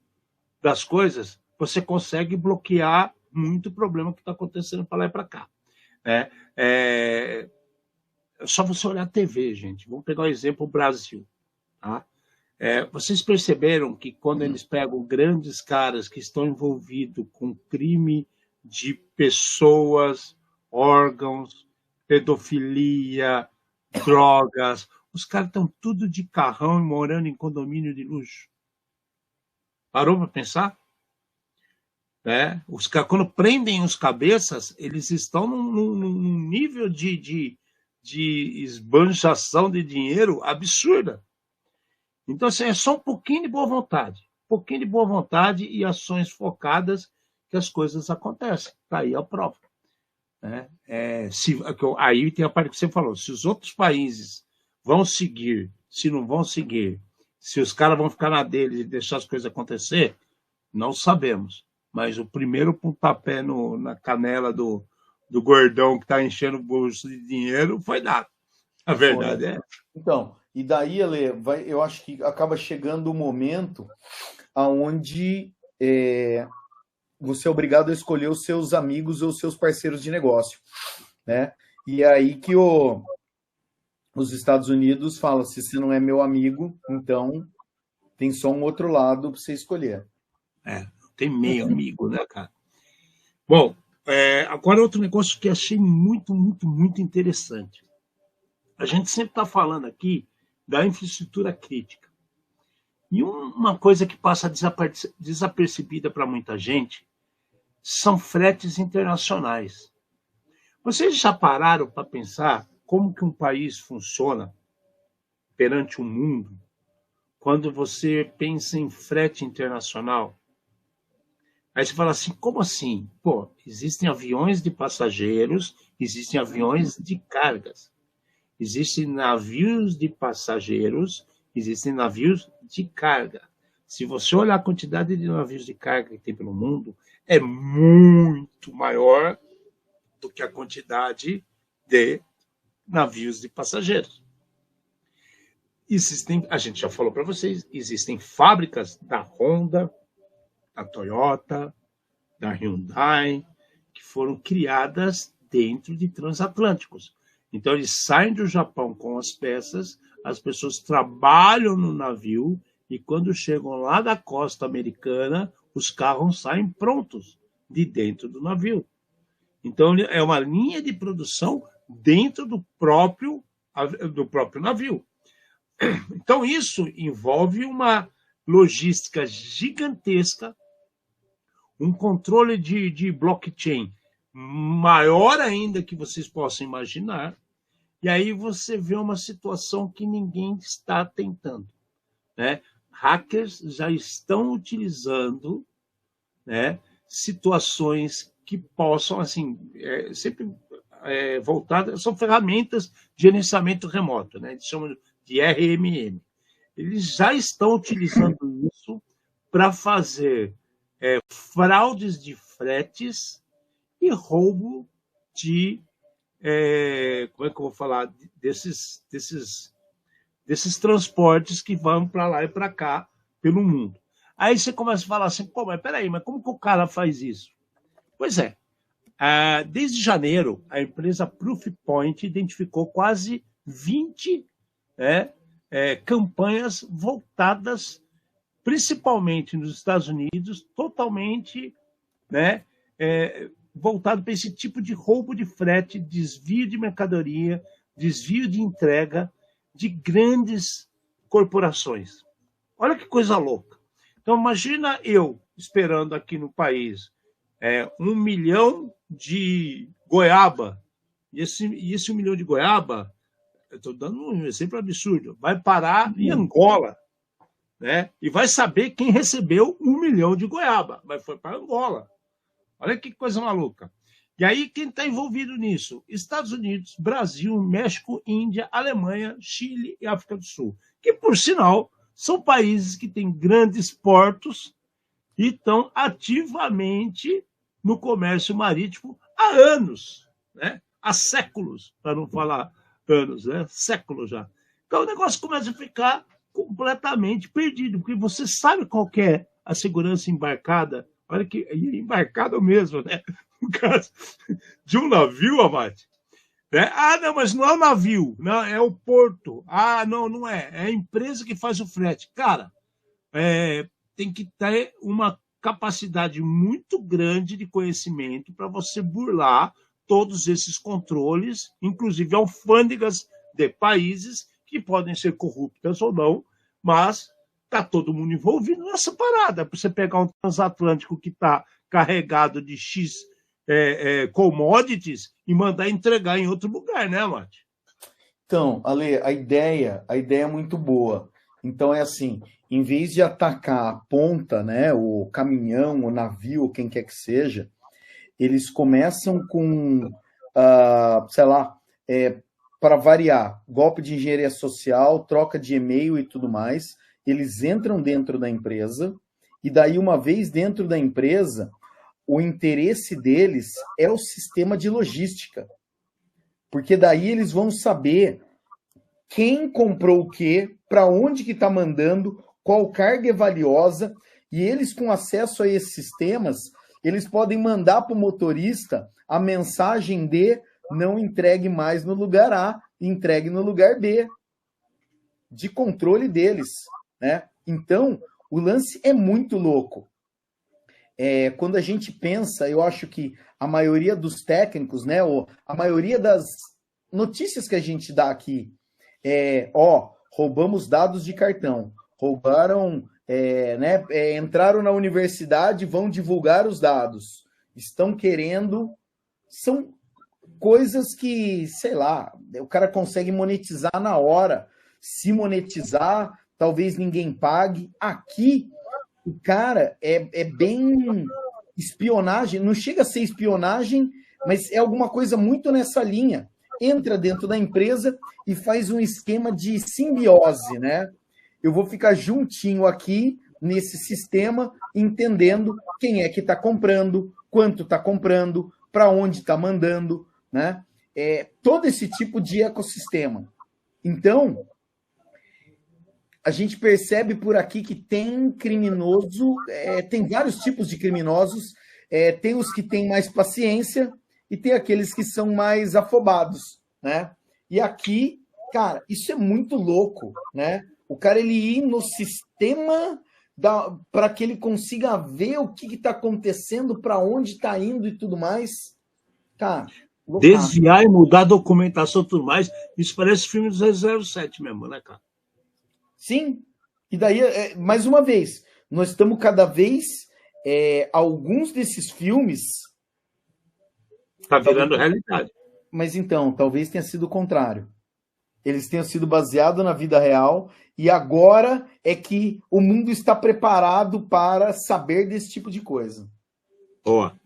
das coisas, você consegue bloquear muito problema que está acontecendo para lá e para cá. É só você olhar a TV, gente. Vamos pegar o exemplo do Brasil. Tá? Vocês perceberam que quando eles pegam grandes caras que estão envolvidos com crime de pessoas, órgãos, pedofilia, drogas, os caras estão tudo de carrão e morando em condomínio de luxo. Parou para pensar? Quando prendem os cabeças, eles estão num nível de esbanjação de dinheiro absurda. Então, assim, é só um pouquinho de boa vontade. Um pouquinho de boa vontade e ações focadas que as coisas acontecem. Está aí a prova. Aí tem a parte que você falou, se os outros países vão seguir, se não vão seguir, se os caras vão ficar na deles e deixar as coisas acontecer, não sabemos. Mas o primeiro pontapé na canela do gordão que está enchendo o bolso de dinheiro foi dado. A verdade é. Então, e daí, Ale, eu acho que acaba chegando o momento onde você é obrigado a escolher os seus amigos ou os seus parceiros de negócio, né? E é aí que os Estados Unidos falam, se você não é meu amigo, então tem só um outro lado para você escolher. Tem meio amigo, né, cara? Bom, agora outro negócio que achei muito, muito, muito interessante. A gente sempre está falando aqui da infraestrutura crítica. E uma coisa que passa desapercebida para muita gente são fretes internacionais. Vocês já pararam para pensar como que um país funciona perante o mundo quando você pensa em frete internacional? Aí você fala assim, como assim? Pô, existem aviões de passageiros, existem aviões de cargas. Existem navios de passageiros, existem navios de carga. Se você olhar a quantidade de navios de carga que tem pelo mundo, é muito maior do que a quantidade de navios de passageiros. A gente já falou para vocês, existem fábricas da Honda, da Toyota, da Hyundai, que foram criadas dentro de transatlânticos. Então, eles saem do Japão com as peças, as pessoas trabalham no navio, e quando chegam lá da costa americana, os carros saem prontos de dentro do navio. Então, é uma linha de produção dentro do próprio navio. Então, isso envolve uma logística gigantesca, um controle de blockchain maior ainda que vocês possam imaginar, e aí você vê uma situação que ninguém está tentando, né? Hackers já estão utilizando, né, situações que possam, assim, sempre voltadas, são ferramentas de gerenciamento remoto, né? Eles chamam de RMM. Eles já estão utilizando isso para fazer fraudes de fretes e roubo de, como é que eu vou falar, desses transportes que vão para lá e para cá pelo mundo. Aí você começa a falar assim, pô, mas peraí, mas como que o cara faz isso? Pois é, desde janeiro, a empresa Proofpoint identificou quase 20 campanhas voltadas, principalmente nos Estados Unidos, totalmente, né, voltado para esse tipo de roubo de frete, desvio de mercadoria, desvio de entrega de grandes corporações. Olha que coisa louca. Então, imagina eu esperando aqui no país 1 milhão de goiaba, e esse 1 milhão de goiaba, eu estou dando um exemplo absurdo, vai parar em Angola, né? E vai saber quem recebeu 1 milhão de goiaba, mas foi para Angola. Olha que coisa maluca. E aí, quem está envolvido nisso? Estados Unidos, Brasil, México, Índia, Alemanha, Chile e África do Sul. Que, por sinal, são países que têm grandes portos e estão ativamente no comércio marítimo há anos, né? Há séculos, para não falar anos, né? Séculos já. Então, o negócio começa a ficar completamente perdido, porque você sabe qual que é a segurança embarcada. Olha que embarcado mesmo, né? No caso de um navio, Amate. Né? Não, mas não é o navio, não, é o porto. Não, não é. É a empresa que faz o frete. Cara, tem que ter uma capacidade muito grande de conhecimento para você burlar todos esses controles, inclusive alfândegas de países que podem ser corruptas ou não, mas está todo mundo envolvido nessa parada. Para você pegar um transatlântico que está carregado de X commodities e mandar entregar em outro lugar, né, Mate? Então, Ale, a ideia é muito boa. Então é assim, em vez de atacar a ponta, né, o caminhão, o navio, quem quer que seja, eles começam com, sei lá, para variar, golpe de engenharia social, troca de e-mail e tudo mais. Eles entram dentro da empresa e daí, uma vez dentro da empresa, o interesse deles é o sistema de logística. Porque daí eles vão saber quem comprou o quê, para onde que está mandando, qual carga é valiosa, e eles, com acesso a esses sistemas, eles podem mandar para o motorista a mensagem de não entregue mais no lugar A, entregue no lugar B, de controle deles, né? Então, o lance é muito louco. Quando a gente pensa, eu acho que a maioria dos técnicos, né, a maioria das notícias que a gente dá aqui roubamos dados de cartão, roubaram, entraram na universidade, vão divulgar os dados, estão querendo, são coisas que, sei lá, o cara consegue monetizar na hora. Se monetizar, talvez ninguém pague. Aqui, o cara é bem espionagem, não chega a ser espionagem, mas é alguma coisa muito nessa linha. Entra dentro da empresa e faz um esquema de simbiose, né? Eu vou ficar juntinho aqui nesse sistema, entendendo quem é que está comprando, quanto está comprando, para onde está mandando, né? Todo esse tipo de ecossistema. Então, a gente percebe por aqui que tem criminoso, tem vários tipos de criminosos, tem os que têm mais paciência e tem aqueles que são mais afobados, né? E aqui, cara, isso é muito louco, né? O cara ele ir no sistema para que ele consiga ver o que está acontecendo, para onde está indo e tudo mais. Cara, desviar e mudar a documentação e tudo mais, isso parece filme do 007 mesmo, né, cara? Sim, e daí, mais uma vez, nós estamos cada vez, alguns desses filmes... Está virando realidade. Mas então, talvez tenha sido o contrário. Eles tenham sido baseados na vida real e agora é que o mundo está preparado para saber desse tipo de coisa. Boa.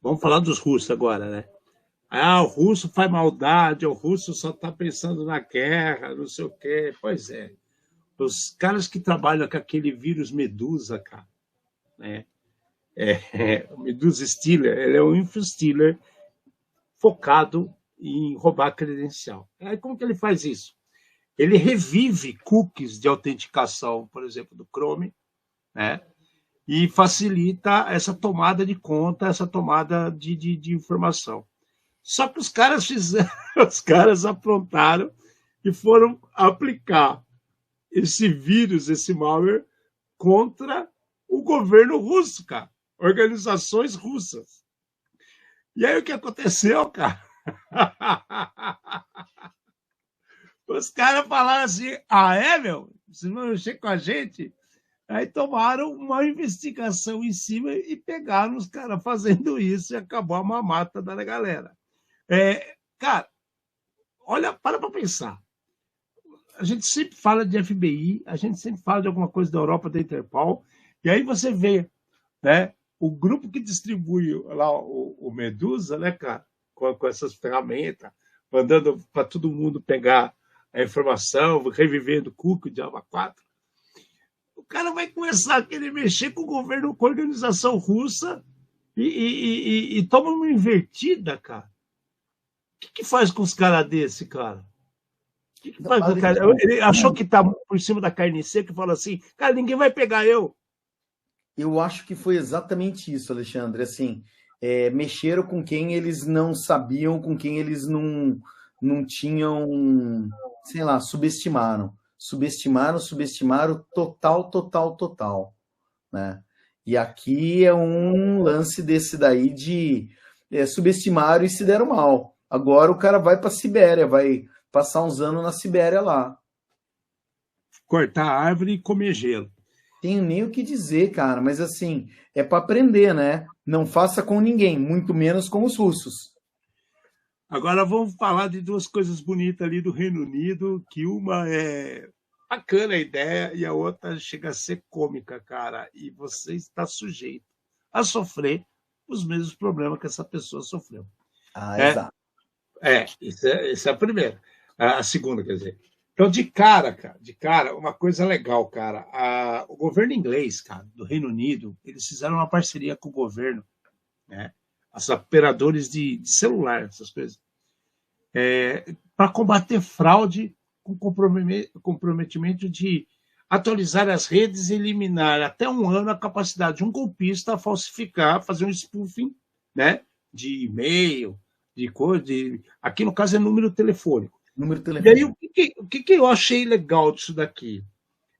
Vamos falar dos russos agora, né? O russo faz maldade, o russo só está pensando na guerra, não sei o quê. Pois é. Os caras que trabalham com aquele vírus Medusa, cara, né? O Medusa Stealer, ele é um info-stealer focado em roubar credencial. Aí como que ele faz isso? Ele revive cookies de autenticação, por exemplo, do Chrome, né? E facilita essa tomada de conta, essa tomada de informação. Só que os caras aprontaram e foram aplicar esse vírus, esse malware, contra o governo russo, cara. Organizações russas. E aí o que aconteceu, cara? Os caras falaram assim, meu? Vocês vão mexer com a gente? Aí tomaram uma investigação em cima e pegaram os caras fazendo isso e acabou a mamata da galera. Cara, olha, para pensar. A gente sempre fala de FBI, a gente sempre fala de alguma coisa da Europa, da Interpol, e aí você vê, né, o grupo que distribui lá o Medusa, né, cara, com essas ferramentas, mandando para todo mundo pegar a informação, revivendo cookie de Java 4. O cara vai começar a querer mexer com o governo, com a organização russa e toma uma invertida, cara. O que faz com os caras desse, cara? O que faz com o cara? Ele achou que tá por cima da carne seca e falou assim, cara, ninguém vai pegar eu. Eu acho que foi exatamente isso, Alexandre. Assim, mexeram com quem eles não sabiam, com quem eles não tinham, sei lá, subestimaram. Subestimaram total, né? E aqui é um lance desse daí de subestimaram e se deram mal. Agora o cara vai para a Sibéria, vai passar uns anos na Sibéria lá. Cortar a árvore e comer gelo. Tenho nem o que dizer, cara, mas assim, é para aprender, né? Não faça com ninguém, muito menos com os russos. Agora vamos falar de duas coisas bonitas ali do Reino Unido, que uma é bacana a ideia e a outra chega a ser cômica, cara. E você está sujeito a sofrer os mesmos problemas que essa pessoa sofreu. Exato. Isso é a primeira. A segunda, quer dizer. Então, de cara, uma coisa legal, cara. O governo inglês, cara, do Reino Unido, eles fizeram uma parceria com o governo, né? Os operadores de celular, essas coisas, para combater fraude com comprometimento de atualizar as redes e eliminar até um ano a capacidade de um golpista falsificar, fazer um spoofing, né, de e-mail, aqui no caso é número telefônico. E aí o que eu achei legal disso daqui?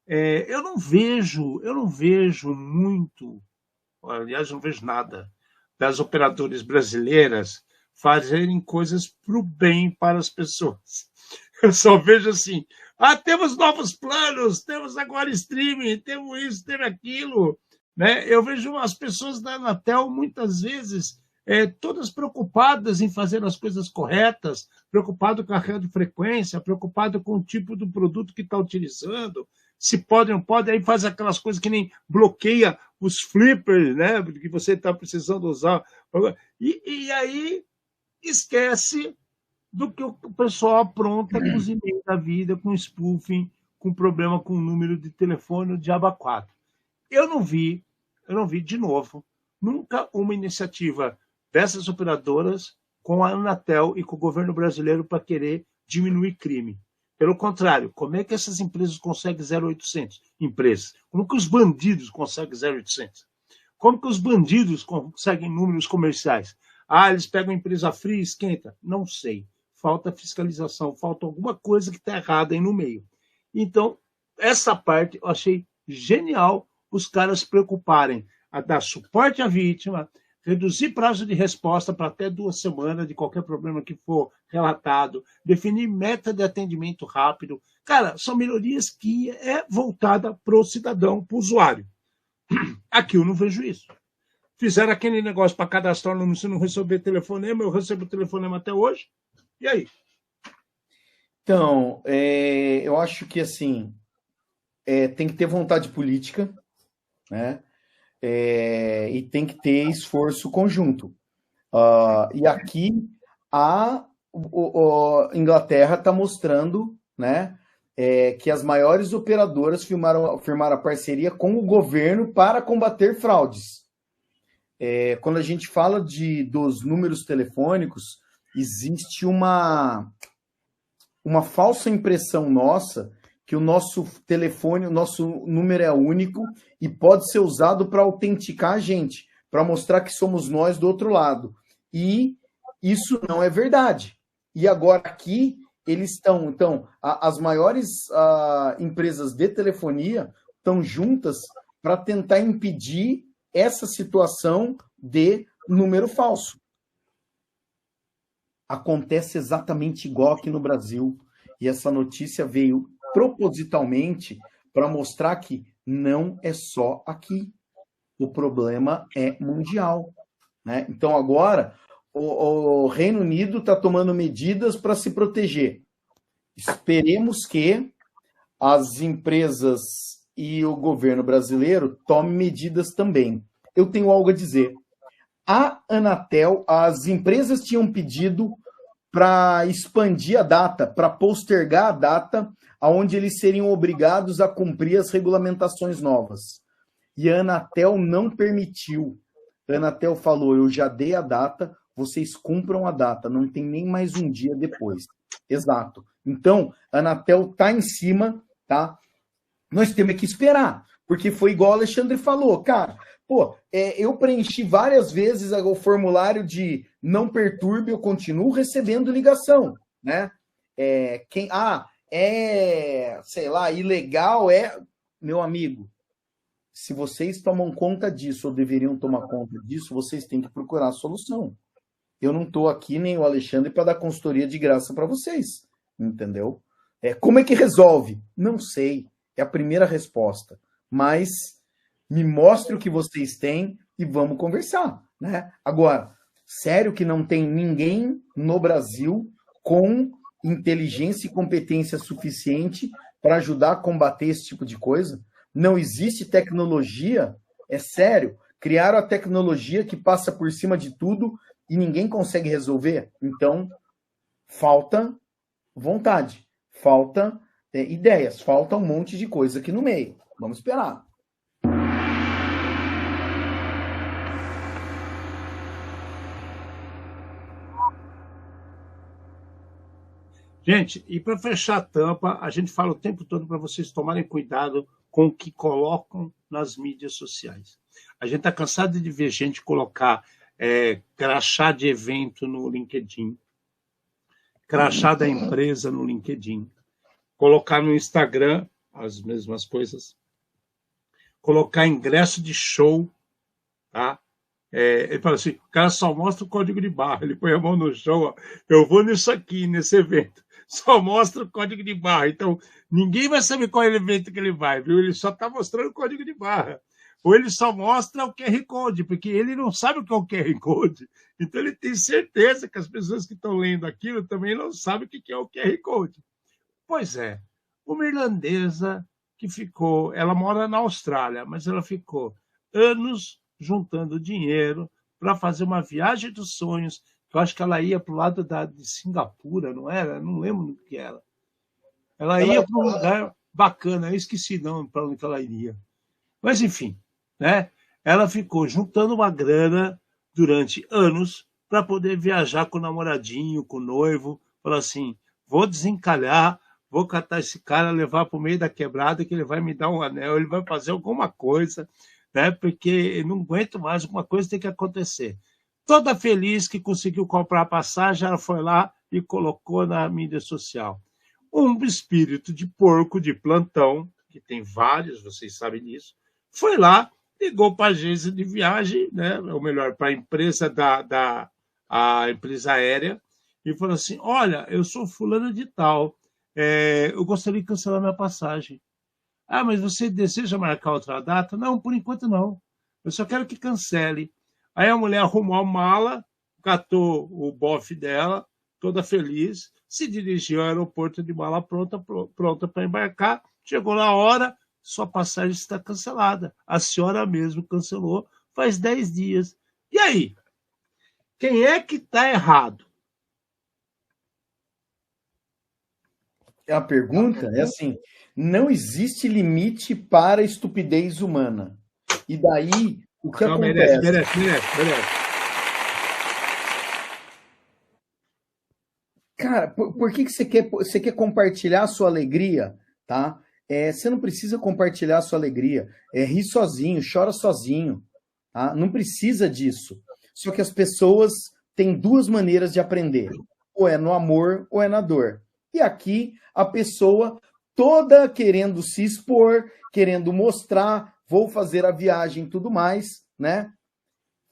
Eu não vejo muito, aliás, não vejo nada das operadoras brasileiras fazerem coisas para o bem para as pessoas. Eu só vejo assim, temos novos planos, temos agora streaming, temos isso, temos aquilo. Né? Eu vejo as pessoas da Anatel, muitas vezes, todas preocupadas em fazer as coisas corretas, preocupado com a radiofrequência, preocupado com o tipo do produto que está utilizando, se pode ou não pode, aí faz aquelas coisas que nem bloqueia os flippers, né, que você está precisando usar, e aí esquece do que o pessoal apronta com os e-mails da vida, com spoofing, com problema com o número de telefone, o diabo 4. Eu não vi, de novo, nunca uma iniciativa dessas operadoras com a Anatel e com o governo brasileiro para querer diminuir crime. Pelo contrário, como é que essas empresas conseguem 0,800? Empresas. Como que os bandidos conseguem 0,800? Como que os bandidos conseguem números comerciais? Ah, eles pegam a empresa fria e esquenta. Não sei. Falta fiscalização, falta alguma coisa que está errada aí no meio. Então, essa parte eu achei genial os caras se preocuparem a dar suporte à vítima, reduzir prazo de resposta para até 2 semanas de qualquer problema que for relatado, definir meta de atendimento rápido. Cara, são melhorias que é voltada para o cidadão, para o usuário. Aqui eu não vejo isso. Fizeram aquele negócio para cadastrar o número, se não receber telefonema, eu recebo telefonema até hoje. E aí? Então, eu acho que assim tem que ter vontade política, né? E tem que ter esforço conjunto. E aqui a Inglaterra está mostrando, né, que as maiores operadoras firmaram a parceria com o governo para combater fraudes. Quando a gente fala dos números telefônicos, existe uma falsa impressão nossa que o nosso telefone, o nosso número é único e pode ser usado para autenticar a gente, para mostrar que somos nós do outro lado. E isso não é verdade. E agora aqui eles estão... Então, as maiores empresas de telefonia estão juntas para tentar impedir essa situação de número falso. Acontece exatamente igual aqui no Brasil. E essa notícia veio propositalmente para mostrar que não é só aqui. O problema é mundial, né? Então agora o Reino Unido está tomando medidas para se proteger. Esperemos que as empresas e o governo brasileiro tomem medidas também. Eu tenho algo a dizer. A Anatel, as empresas tinham pedido para expandir a data, para postergar a data onde eles seriam obrigados a cumprir as regulamentações novas. E a Anatel não permitiu. A Anatel falou, eu já dei a data, vocês cumpram a data, não tem nem mais um dia depois. Exato. Então, a Anatel está em cima, tá? Nós temos que esperar, porque foi igual o Alexandre falou, cara, eu preenchi várias vezes o formulário de não perturbe, eu continuo recebendo ligação, né? Sei lá, ilegal meu amigo, se vocês tomam conta disso ou deveriam tomar conta disso, vocês têm que procurar a solução. Eu não estou aqui, nem o Alexandre, para dar consultoria de graça para vocês, entendeu? Como é que resolve? Não sei, é a primeira resposta, mas me mostre o que vocês têm e vamos conversar, né? Agora, sério que não tem ninguém no Brasil com inteligência e competência suficiente para ajudar a combater esse tipo de coisa? Não existe tecnologia? É sério? Criaram a tecnologia que passa por cima de tudo e ninguém consegue resolver? Então, falta vontade, falta ideias, falta um monte de coisa aqui no meio. Vamos esperar. Gente, e para fechar a tampa, a gente fala o tempo todo para vocês tomarem cuidado com o que colocam nas mídias sociais. A gente está cansado de ver gente colocar crachá de evento no LinkedIn, crachá da empresa no LinkedIn, colocar no Instagram as mesmas coisas, colocar ingresso de show, tá? Ele fala assim, o cara só mostra o código de barra, ele põe a mão no show, ó, eu vou nisso aqui, nesse evento, só mostra o código de barra, então ninguém vai saber qual é o evento que ele vai, viu? Ele só está mostrando o código de barra, ou ele só mostra o QR Code, porque ele não sabe o que é o QR Code, então ele tem certeza que as pessoas que estão lendo aquilo também não sabem o que é o QR Code. Pois é, uma irlandesa que ficou, ela mora na Austrália, mas ela ficou anos juntando dinheiro para fazer uma viagem dos sonhos, que eu acho que ela ia para o lado de Singapura, não era? Não lembro o que era. Ela ia para um lugar bacana, eu esqueci não para onde ela iria. Mas, enfim, né? Ela ficou juntando uma grana durante anos para poder viajar com o namoradinho, com o noivo, falou assim, vou desencalhar, vou catar esse cara, levar para o meio da quebrada, que ele vai me dar um anel, ele vai fazer alguma coisa, né? Porque eu não aguento mais, alguma coisa tem que acontecer. Toda feliz que conseguiu comprar a passagem, ela foi lá e colocou na mídia social. Um espírito de porco de plantão, que tem vários, vocês sabem disso, foi lá, ligou para a agência de viagem, né? Ou melhor, para a empresa a empresa aérea, e falou assim: olha, eu sou fulano de tal, eu gostaria de cancelar minha passagem. Ah, mas você deseja marcar outra data? Não, por enquanto não. Eu só quero que cancele. Aí a mulher arrumou a mala, catou o bofe dela, toda feliz, se dirigiu ao aeroporto de mala pronta para embarcar. Chegou na hora, sua passagem está cancelada. A senhora mesmo cancelou faz 10 dias. E aí? Quem é que está errado? A pergunta é assim: não existe limite para a estupidez humana. E daí, o que Não, acontece? merece. Cara, por que você quer compartilhar a sua alegria, tá? Você não precisa compartilhar a sua alegria. Ri sozinho, chora sozinho, tá? Não precisa disso. Só que as pessoas têm duas maneiras de aprender. Ou é no amor ou é na dor. E aqui a pessoa toda querendo se expor, querendo mostrar, vou fazer a viagem e tudo mais, né?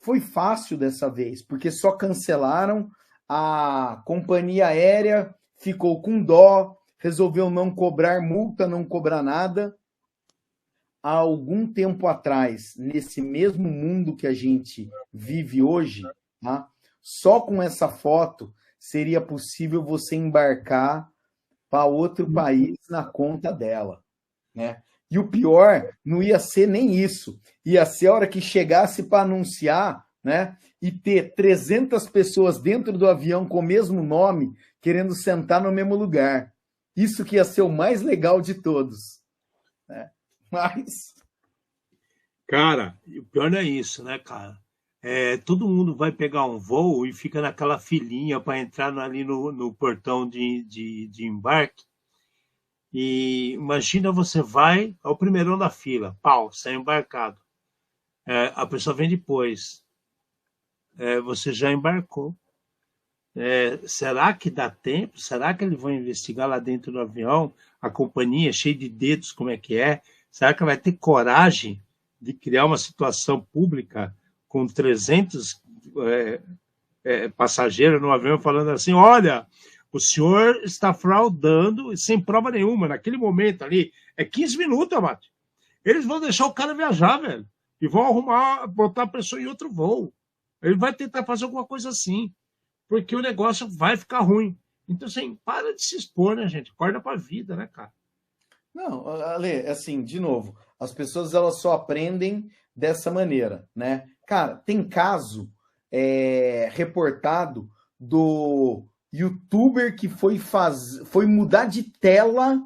Foi fácil dessa vez, porque só cancelaram, a companhia aérea ficou com dó, resolveu não cobrar multa, não cobrar nada. Há algum tempo atrás, nesse mesmo mundo que a gente vive hoje, tá? Só com essa foto seria possível você embarcar para outro país na conta dela, né? E o pior não ia ser nem isso, ia ser a hora que chegasse para anunciar, né? E ter 300 pessoas dentro do avião com o mesmo nome, querendo sentar no mesmo lugar. Isso que ia ser o mais legal de todos, né? Mas... Cara, o pior não é isso, né, cara? Todo mundo vai pegar um voo e fica naquela filinha para entrar ali no portão de embarque. E imagina, você vai ao primeirão da fila, pau, sai embarcado. A pessoa vem depois. Você já embarcou. Será que dá tempo? Será que eles vão investigar lá dentro do avião? A companhia cheia de dedos, como é que é? Será que vai ter coragem de criar uma situação pública com 300 passageiros no avião falando assim: olha, o senhor está fraudando sem prova nenhuma. Naquele momento ali, 15 minutos, Amate. Eles vão deixar o cara viajar, velho. E vão arrumar, botar a pessoa em outro voo. Ele vai tentar fazer alguma coisa assim, porque o negócio vai ficar ruim. Então, assim, para de se expor, né, gente? Acorda pra vida, né, cara? Não, Ale, assim, de novo, as pessoas elas só aprendem dessa maneira, né? Cara, tem caso reportado do youtuber que foi mudar de tela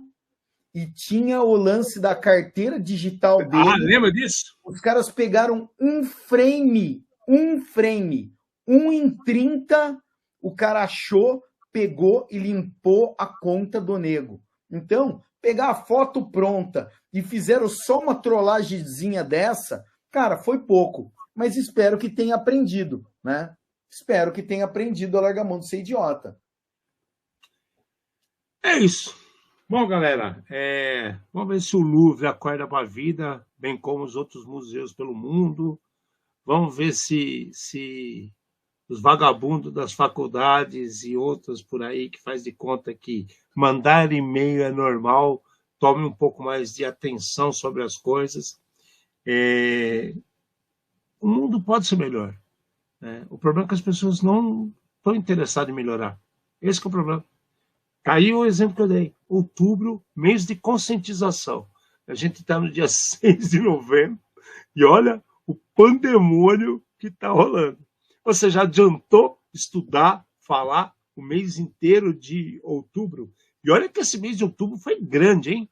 e tinha o lance da carteira digital dele. Ah, lembra disso? Os caras pegaram um frame, 1 em 30, o cara achou, pegou e limpou a conta do nego. Então, pegar a foto pronta e fizeram só uma trollagemzinha dessa, cara, foi pouco. Mas espero que tenha aprendido, né? Espero que tenha aprendido a largar a mão de ser idiota. É isso. Bom, galera, vamos ver se o Louvre acorda para a vida, bem como os outros museus pelo mundo. Vamos ver se os vagabundos das faculdades e outros por aí que faz de conta que mandar e-mail é normal, tome um pouco mais de atenção sobre as coisas. O mundo pode ser melhor, né? O problema é que as pessoas não estão interessadas em melhorar. Esse que é o problema. Tá aí o exemplo que eu dei. Outubro, mês de conscientização. A gente está no dia 6 de novembro e olha o pandemônio que está rolando. Você já adiantou estudar, falar o mês inteiro de outubro? E olha que esse mês de outubro foi grande, hein?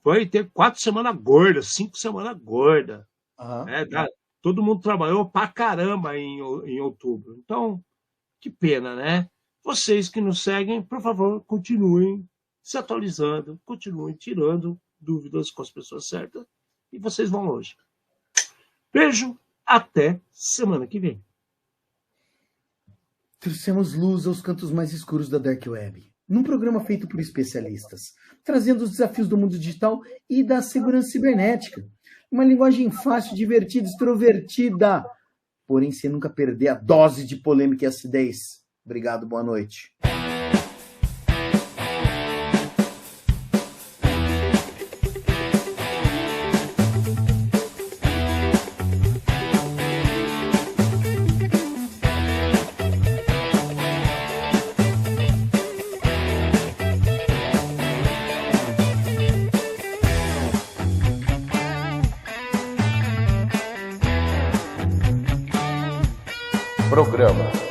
Foi ter 4 semanas gordas, 5 semanas gordas. Uhum. Todo mundo trabalhou pra caramba em outubro. Então, que pena, né? Vocês que nos seguem, por favor, continuem se atualizando, continuem tirando dúvidas com as pessoas certas e vocês vão longe. Beijo, até semana que vem. Trouxemos luz aos cantos mais escuros da Dark Web, num programa feito por especialistas, trazendo os desafios do mundo digital e da segurança cibernética. Uma linguagem fácil, divertida, extrovertida, porém sem nunca perder a dose de polêmica e acidez. Obrigado, boa noite. Programa